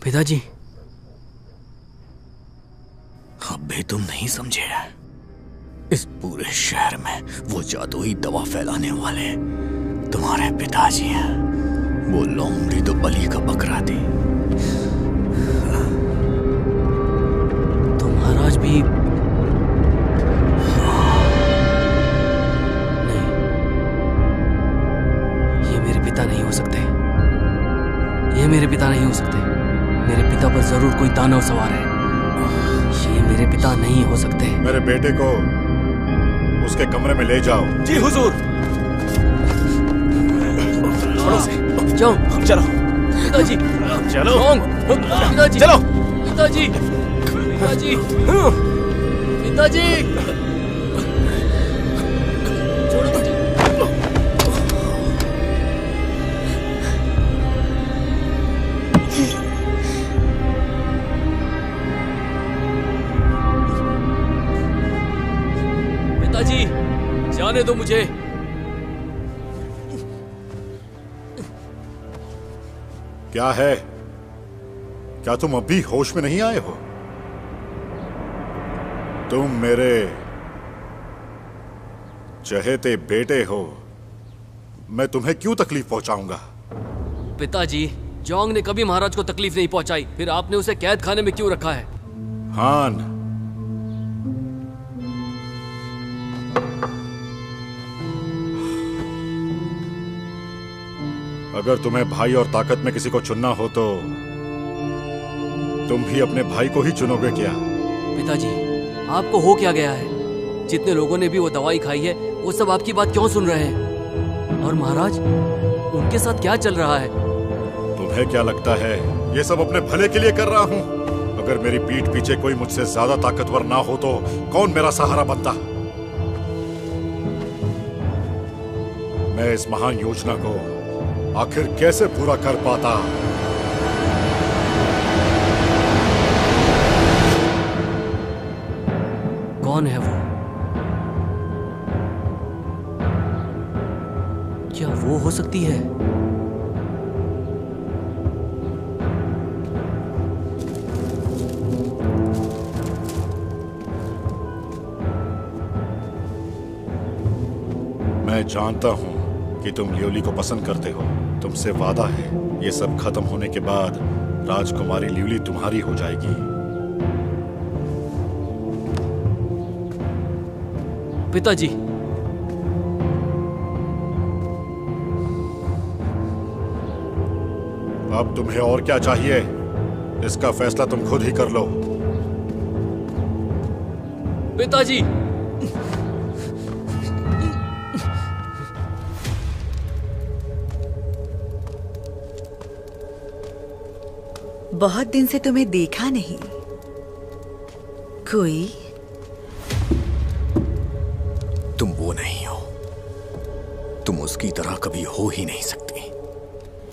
पिताजी, अब भी तुम नहीं समझे। इस पूरे शहर में वो जादुई दवा फैलाने वाले तुम्हारे पिताजी हैं। वो लोमड़ी तो बलि का बकरा थी। तो महाराज भी नहीं, ये मेरे पिता नहीं हो सकते। ये मेरे पिता नहीं हो सकते। मेरे पिता पर जरूर कोई दानव सवार है। ये मेरे पिता नहीं हो सकते। मेरे बेटे को उसके कमरे में ले जाओ। जी हुजूर। छोड़ो से। जाओ। चलो पिताजी। चलो पिताजी। चलो पिताजी। पिताजी। पिताजी। छोड़ो मुझे। पिताजी, जाने दो मुझे। क्या है? क्या तुम अब भी होश में नहीं आए हो? तुम मेरे चहेते बेटे हो। मैं तुम्हें क्यों तकलीफ पहुंचाऊंगा? पिताजी, जोंग ने कभी महाराज को तकलीफ नहीं पहुंचाई, फिर आपने उसे कैद खाने में क्यों रखा है? हान, अगर तुम्हें भाई और ताकत में किसी को चुनना हो तो तुम भी अपने भाई को ही चुनोगे क्या? पिताजी, आपको हो क्या गया है? जितने लोगों ने भी वो दवाई खाई है वो सब आपकी बात क्यों सुन रहे हैं? और महाराज, उनके साथ क्या चल रहा है? तुम्हें क्या लगता है ये सब अपने भले के लिए कर रहा हूँ? अगर मेरी पीठ पीछे कोई मुझसे ज्यादा ताकतवर ना हो तो कौन मेरा सहारा बनता? मैं इस महान योजना को आखिर कैसे पूरा कर पाता? कौन है वो? क्या वो हो सकती है? मैं जानता हूं कि तुम ल्योली को पसंद करते हो। तुमसे वादा है ये सब खत्म होने के बाद राजकुमारी ल्योली तुम्हारी हो जाएगी। पिताजी, अब तुम्हें और क्या चाहिए? इसका फैसला तुम खुद ही कर लो। पिताजी! बहुत दिन से तुम्हें देखा नहीं। कोई? तुम वो नहीं हो। तुम उसकी तरह कभी हो ही नहीं सकती।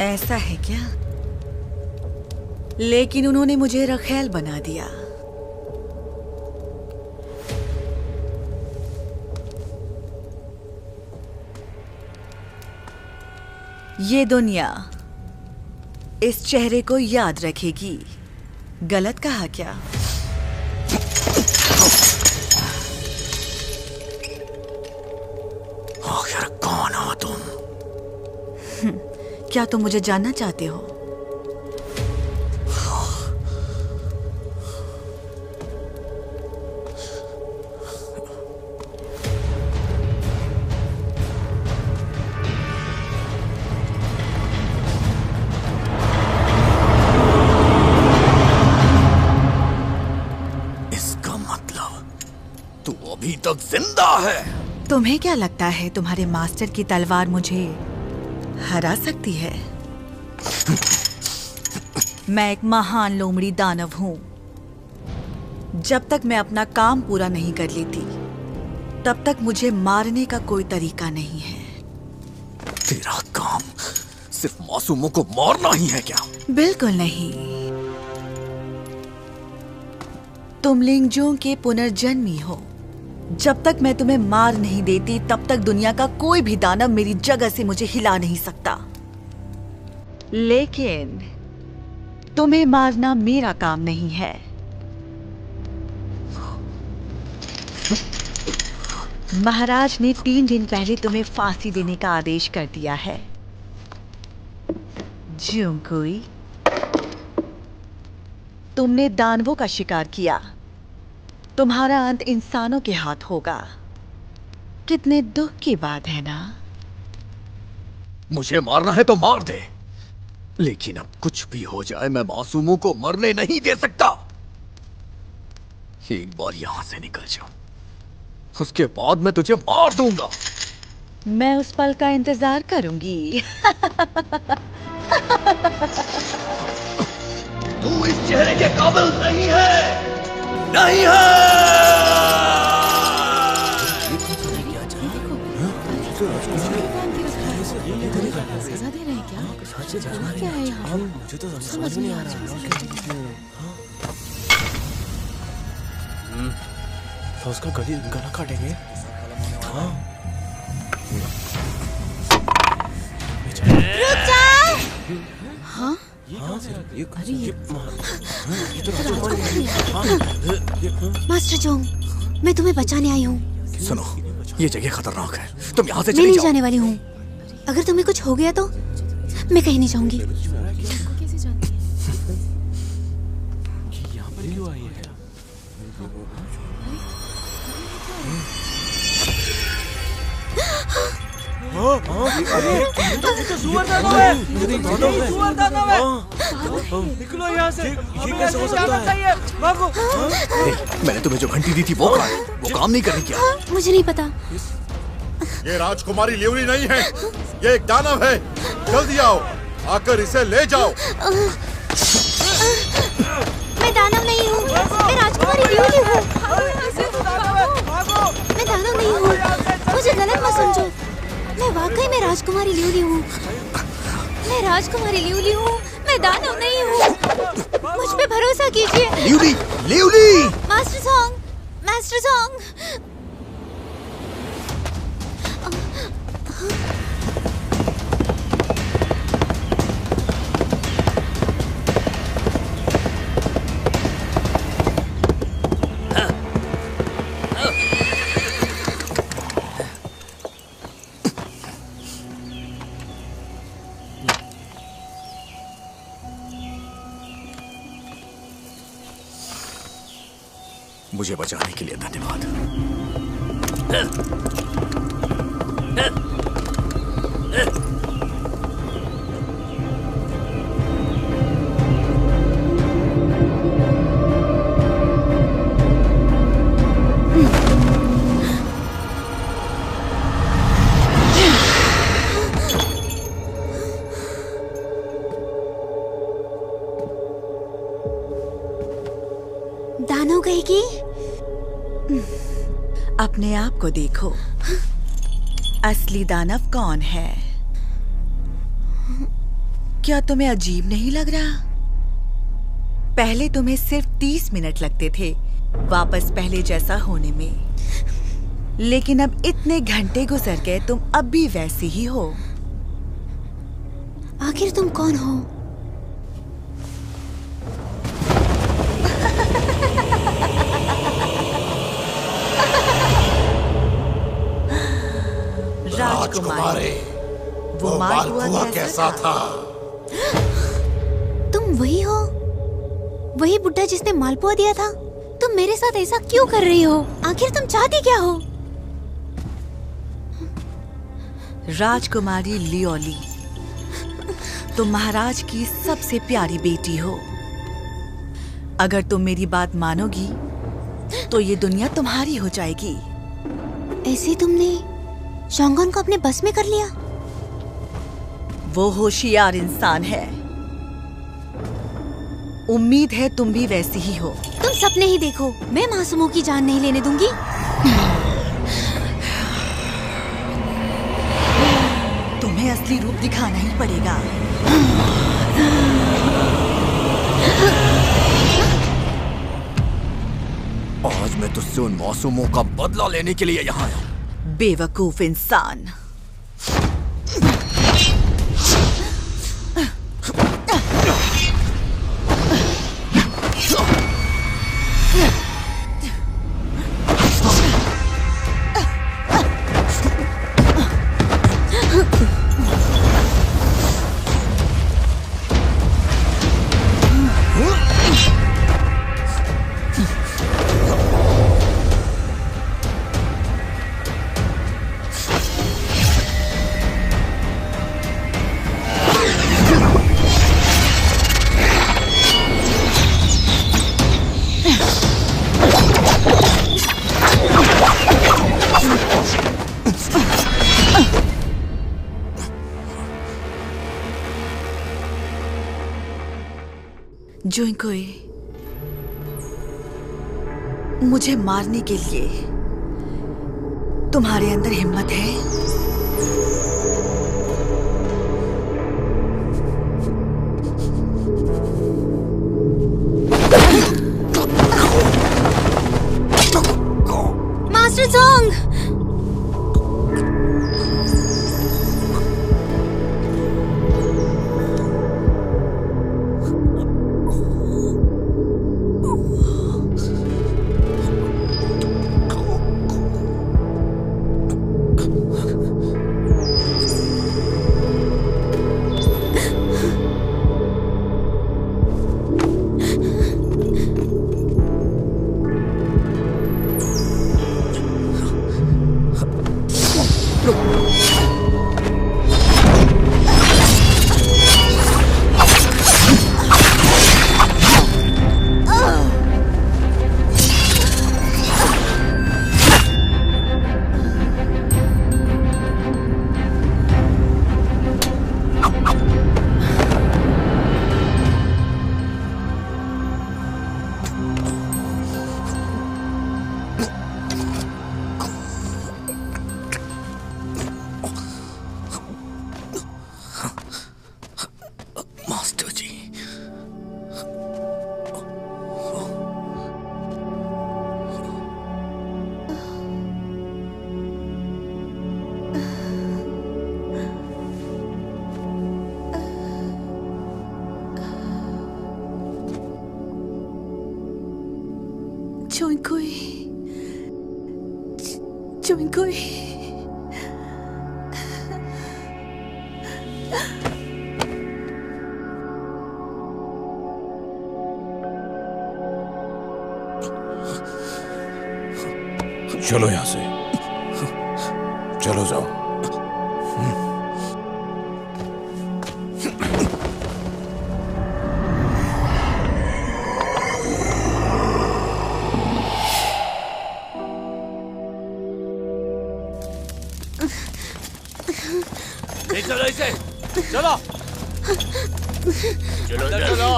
ऐसा है क्या? लेकिन उन्होंने मुझे रखेल बना दिया। ये दुनिया इस चेहरे को याद रखेगी। गलत कहा क्या? आखिर कौन हो तुम? क्या तुम मुझे जानना चाहते हो? इसका मतलब तू अभी तक जिंदा है। तुम्हें क्या लगता है तुम्हारे मास्टर की तलवार मुझे हरा सकती है? मैं एक महान लोमड़ी दानव हूं। जब तक मैं अपना काम पूरा नहीं कर लेती तब तक मुझे मारने का कोई तरीका नहीं है। तेरा काम सिर्फ मासूमों को मारना ही है क्या? बिल्कुल नहीं। तुम लिंगजों के पुनर्जन्मी हो। जब तक मैं तुम्हें मार नहीं देती तब तक दुनिया का कोई भी दानव मेरी जगह से मुझे हिला नहीं सकता। लेकिन तुम्हें मारना मेरा काम नहीं है। महाराज ने 3 दिन पहले तुम्हें फांसी देने का आदेश कर दिया है। जुंगकुई, तुमने दानवों का शिकार किया। तुम्हारा अंत इंसानों के हाथ होगा। कितने दुख की बात है ना? मुझे मारना है तो मार दे, लेकिन अब कुछ भी हो जाए मैं मासूमों को मरने नहीं दे सकता। एक बार यहां से निकल जाओ, उसके बाद मैं तुझे मार दूंगा। मैं उस पल का इंतजार करूंगी। तू इस चेहरे के काबिल नहीं है, नहीं है। सजा दे रहे हैं क्या? क्या है यहाँ? मुझे तो समझ नहीं आ रहा। तो उसका गला काटेंगे? हाँ। हाँ? मास्टर जोंग, मैं तुम्हें बचाने आई हूँ। सुनो, ये जगह खतरनाक है, तुम यहाँ से मैं चली नहीं जाओ। जाने वाली हूँ। अगर तुम्हें कुछ हो गया तो मैं कहीं नहीं जाऊंगी। कैसे जानती है? यहाँ पर क्यों आई है? तो सुअर दानव है। सुअर दानव है। निकलो यहाँ से। ये कैसे हो सकता है? भागो। मैंने तुम्हें जो घंटी दी थी वो कहाँ है? वो काम नहीं कर रही क्या? मुझे नहीं पता। ये राजकुमारी लिवली नहीं है, ये एक दानव है। जल्दी आओ, आकर इसे ले जाओ। मैं दानव नहीं हूँ, मैं राजकुमारी लिवली हूँ। मैं दानव नहीं हूँ, मुझे गलत मत समझो। मैं वाकई में राजकुमारी लिवली हूँ। मैं राजकुमारी लिवली हूँ, मैं दानव नहीं हूँ। मुझ पे भरोसा कीजिए। Lively, lively! Master song, master song. मुझे बचाने के लिए धन्यवाद। दानव कहेगी? अपने आप को देखो, असली दानव कौन है? क्या तुम्हें अजीब नहीं लग रहा? पहले तुम्हें सिर्फ 30 मिनट लगते थे वापस पहले जैसा होने में, लेकिन अब इतने घंटे गुजर गए, तुम अब भी वैसे ही हो। आखिर तुम कौन हो? राजकुमारी, वो मालपुआ कैसा था? तुम वही हो? वही बुड्ढा जिसने मालपुआ दिया था? तुम मेरे साथ ऐसा क्यों कर रही हो? आखिर तुम चाहती क्या हो? राजकुमारी लिओली, तुम महाराज की सबसे प्यारी बेटी हो। अगर तुम मेरी बात मानोगी तो ये दुनिया तुम्हारी हो जाएगी। ऐसे तुमने शोंगन को अपने बस में कर लिया? वो होशियार इंसान है। उम्मीद है तुम भी वैसी ही हो। तुम सपने ही देखो, मैं मासूमों की जान नहीं लेने दूंगी। तुम्हें असली रूप दिखाना ही पड़ेगा। आज मैं तुझसे उन मासूमों का बदला लेने के लिए यहाँ आया। बेवकूफ इंसान। जुइंकुई, मुझे मारने के लिए तुम्हारे अंदर हिम्मत है? Master Jong! मास्टर जी, Joinkoi. Joinkoi. चलो यहां से, चलो जाओ। ले चलो इसे, चलो चलो चलो।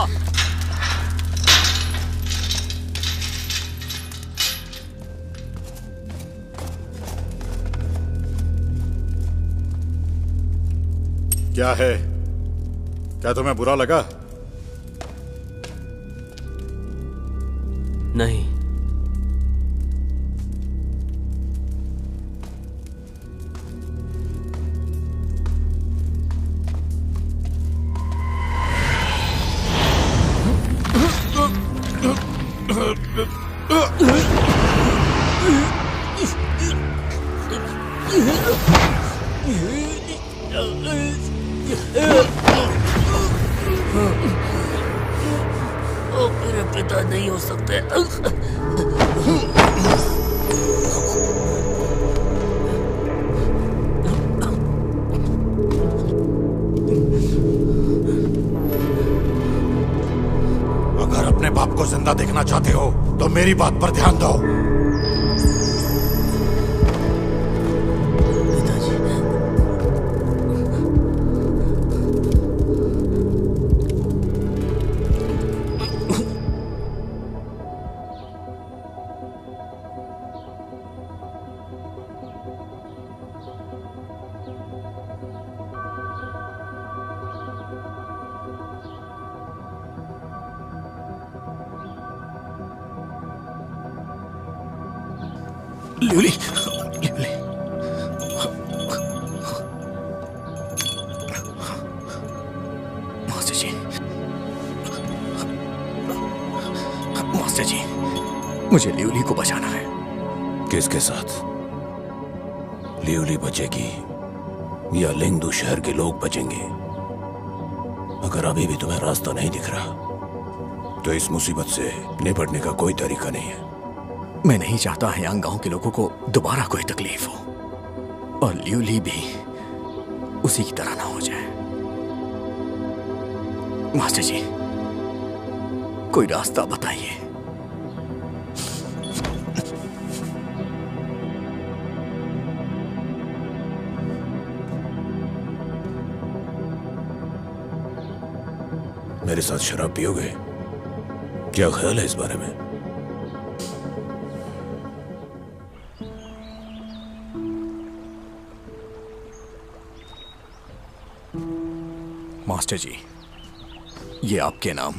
क्या है? क्या तुम्हें बुरा लगा? नहीं। ओ मेरे पिता नहीं हो सकते। अगर अपने बाप को जिंदा देखना चाहते हो तो मेरी बात पर ध्यान दो। ल्यूली, ल्यूली, मास्टर जी, मास्टर जी, मुझे ल्यूली को बचाना है। किसके साथ? ल्यूली बचेगी या लिंगदू शहर के लोग बचेंगे? अगर अभी भी तुम्हें रास्ता नहीं दिख रहा तो इस मुसीबत से निपटने का कोई तरीका नहीं है। मैं नहीं चाहता हयांग गांव के लोगों को दोबारा कोई तकलीफ हो और ल्यूली भी उसी की तरह ना हो जाए। मास्टर जी, कोई रास्ता बताइए। मेरे साथ शराब पियोगे? क्या ख्याल है इस बारे में? मास्टर जी, ये आपके नाम।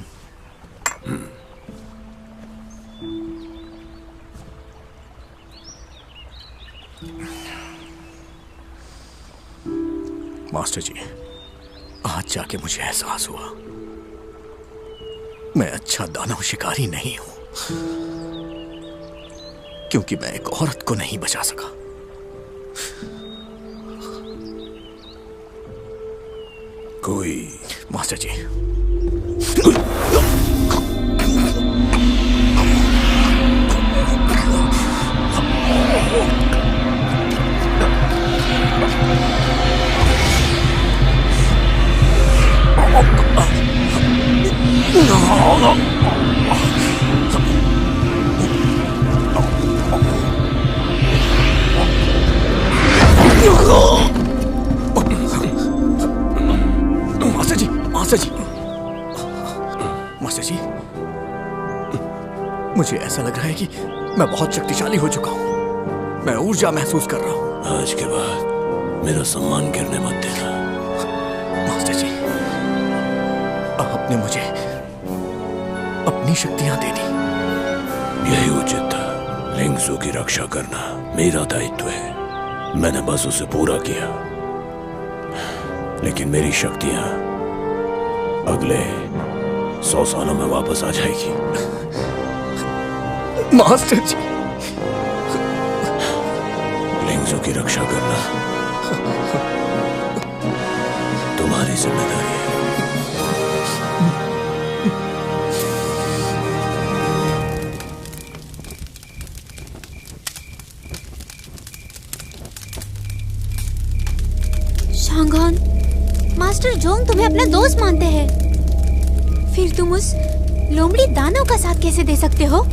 मास्टर जी, आज जाके मुझे एहसास हुआ मैं अच्छा दानव शिकारी नहीं हूं, क्योंकि मैं एक औरत को नहीं बचा सका। कोई मास्टर जी, मुझे ऐसा लग रहा है कि मैं बहुत शक्तिशाली हो चुका हूँ। मैं ऊर्जा महसूस कर रहा हूँ। आज के बाद मेरा सम्मान गिरने मत देना। मास्टर जी, आपने मुझे अपनी शक्तियां दे दी। यही उचित था। लिंगसू की रक्षा करना मेरा दायित्व है। मैंने बस उसे पूरा किया। लेकिन मेरी शक्तियां अगले 100 सालों में वापस आ जाएगी। मास्टर जी, लिंगसू की रक्षा करना तुम्हारी जिम्मेदारी है। शांगन, मास्टर जोंग तुम्हें अपना दोस्त मानते हैं, फिर तुम उस लोमड़ी दानव का साथ कैसे दे सकते हो?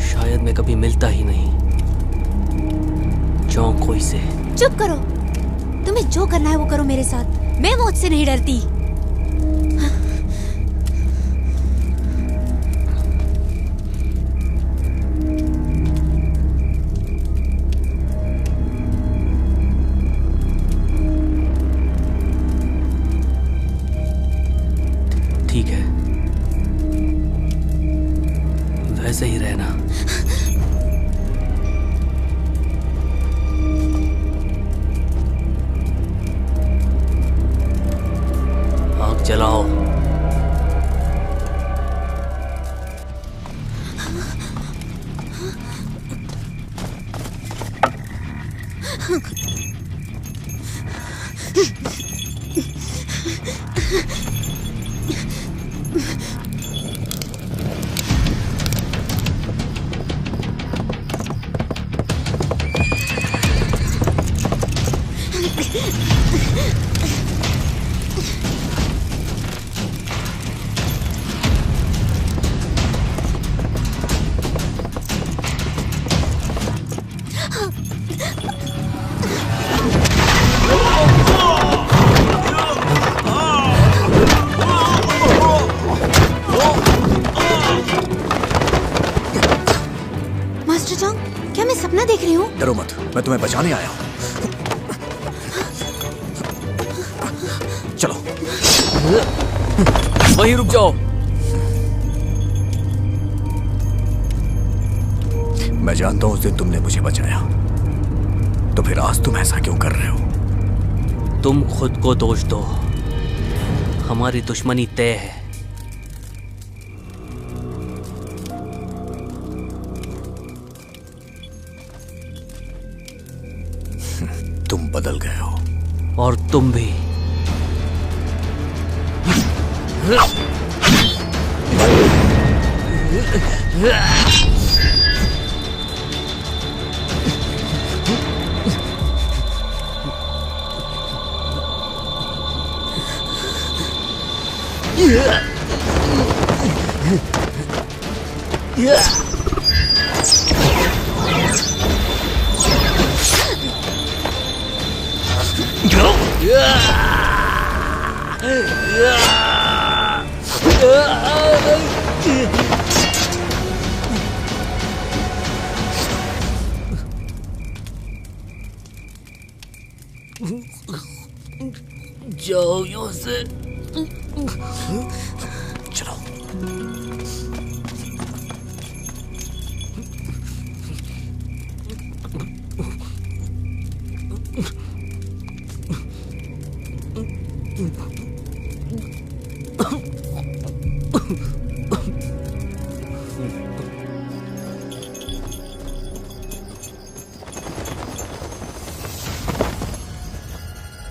शायद मैं कभी मिलता ही नहीं जोंग खोई से। चुप करो। तुम्हें जो करना है वो करो मेरे साथ। मैं मौत से नहीं डरती। ठीक है, वैसे ही रहना। आग जलाओ। मास्टर जोंग, क्या मैं सपना देख रही हूँ? डरो मत, मैं तुम्हें बचाने आया हूँ। चलो। वहीं रुक जाओ। मैं जानता हूं उस दिन तुमने मुझे बचाया, तो फिर आज तुम ऐसा क्यों कर रहे हो? तुम खुद को दोष दो। हमारी दुश्मनी तय है। तुम बदल गए हो। और तुम भी। जाओ यहाँ से। चलो।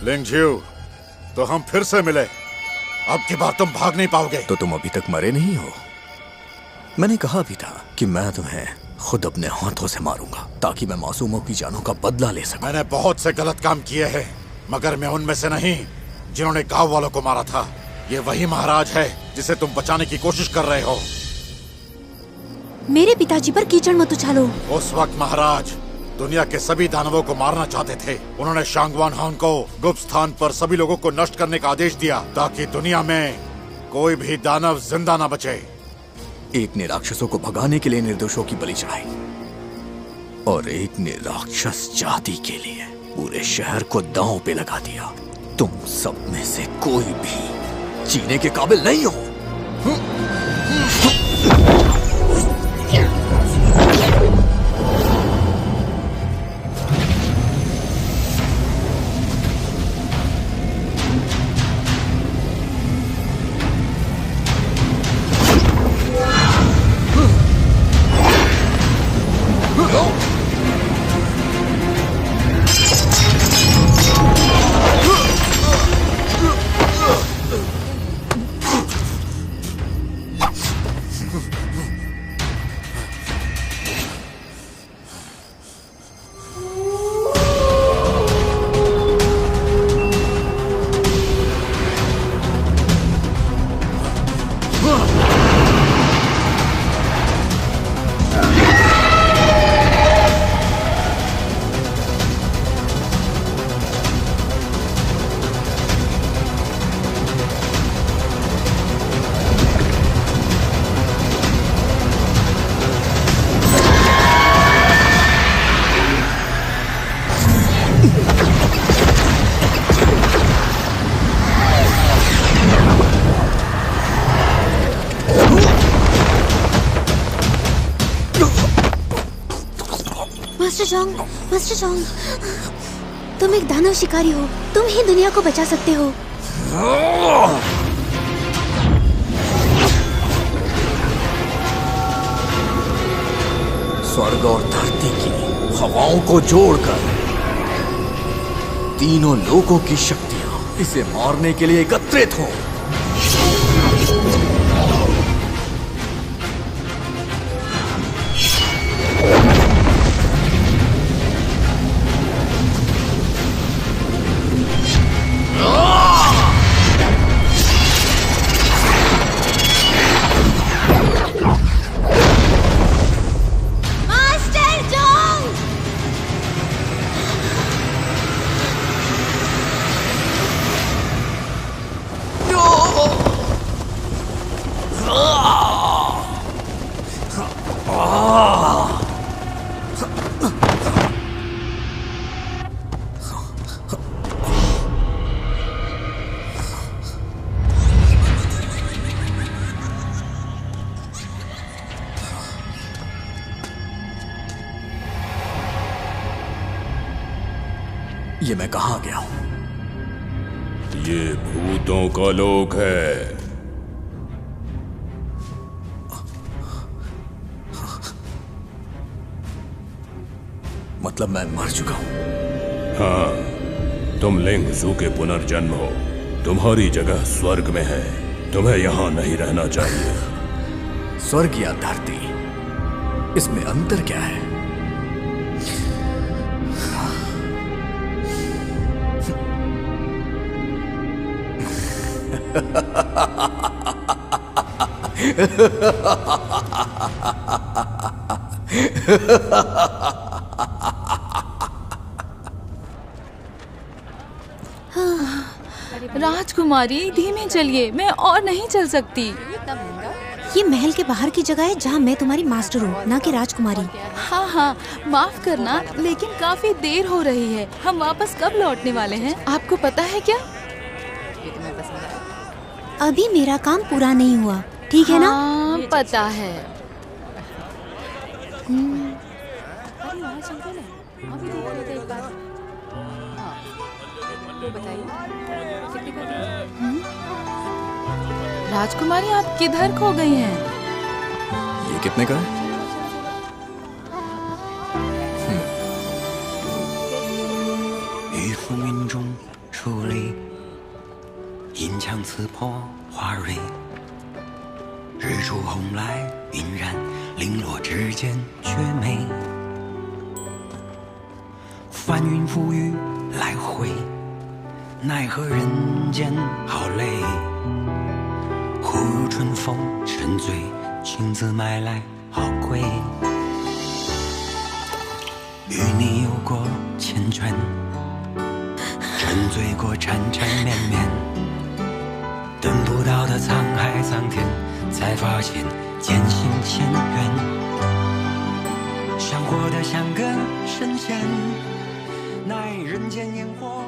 लिंगझिऊ, तो हम फिर से मिले। अब की बार तुम भाग नहीं पाओगे। तो तुम अभी तक मरे नहीं हो। मैंने कहा भी था कि मैं तुम्हें खुद अपने हाथों से मारूंगा ताकि मैं मासूमों की जानों का बदला ले सकूं। मैंने बहुत से गलत काम किए हैं, मगर मैं उनमें से नहीं जिन्होंने गांव वालों को मारा था। ये वही महाराज है जिसे तुम बचाने की कोशिश कर रहे हो। मेरे पिताजी पर कीचड़ मत उछालो। उस वक्त महाराज दुनिया के सभी दानवों को मारना चाहते थे। उन्होंने शांगवान हान को गुप्त स्थान पर सभी लोगों को नष्ट करने का आदेश दिया ताकि दुनिया में कोई भी दानव जिंदा न बचे। एक ने राक्षसों को भगाने के लिए निर्दोषों की बलि चढ़ाई और एक ने राक्षस जाति के लिए पूरे शहर को दांव पे लगा दिया। तुम सब में से कोई भी जीने के काबिल नहीं हो। मास्टर जोंग, तुम एक दानव शिकारी हो। तुम ही दुनिया को बचा सकते हो। स्वर्ग और धरती की हवाओं को जोड़कर तीनों लोगों की शक्तियां इसे मारने के लिए एकत्रित हो। ये मैं कहां गया हूं? ये भूतों का लोक है। मतलब मैं मर चुका हूं? हाँ, तुम लिंगजू के पुनर्जन्म हो। तुम्हारी जगह स्वर्ग में है। तुम्हें यहाँ नहीं रहना चाहिए। स्वर्ग या धरती, इसमें अंतर क्या है? राजकुमारी, धीमे चलिए, मैं और नहीं चल सकती। ये महल के बाहर की जगह है जहाँ मैं तुम्हारी मास्टर हूँ, ना कि राजकुमारी। हाँ हाँ, माफ करना, लेकिन काफी देर हो रही है। हम वापस कब लौटने वाले हैं, आपको पता है क्या? अभी मेरा काम पूरा नहीं हुआ, ठीक है ना? हाँ, पता है। राजकुमारी, आप किधर खो गई हैं? ये कितने का है? 忽如春风沉醉，亲自买来好贵。与你有过缱绻，沉醉过缠缠绵绵，等不到的沧海桑田，才发现渐行渐远。想活得像个神仙，奈人间烟火。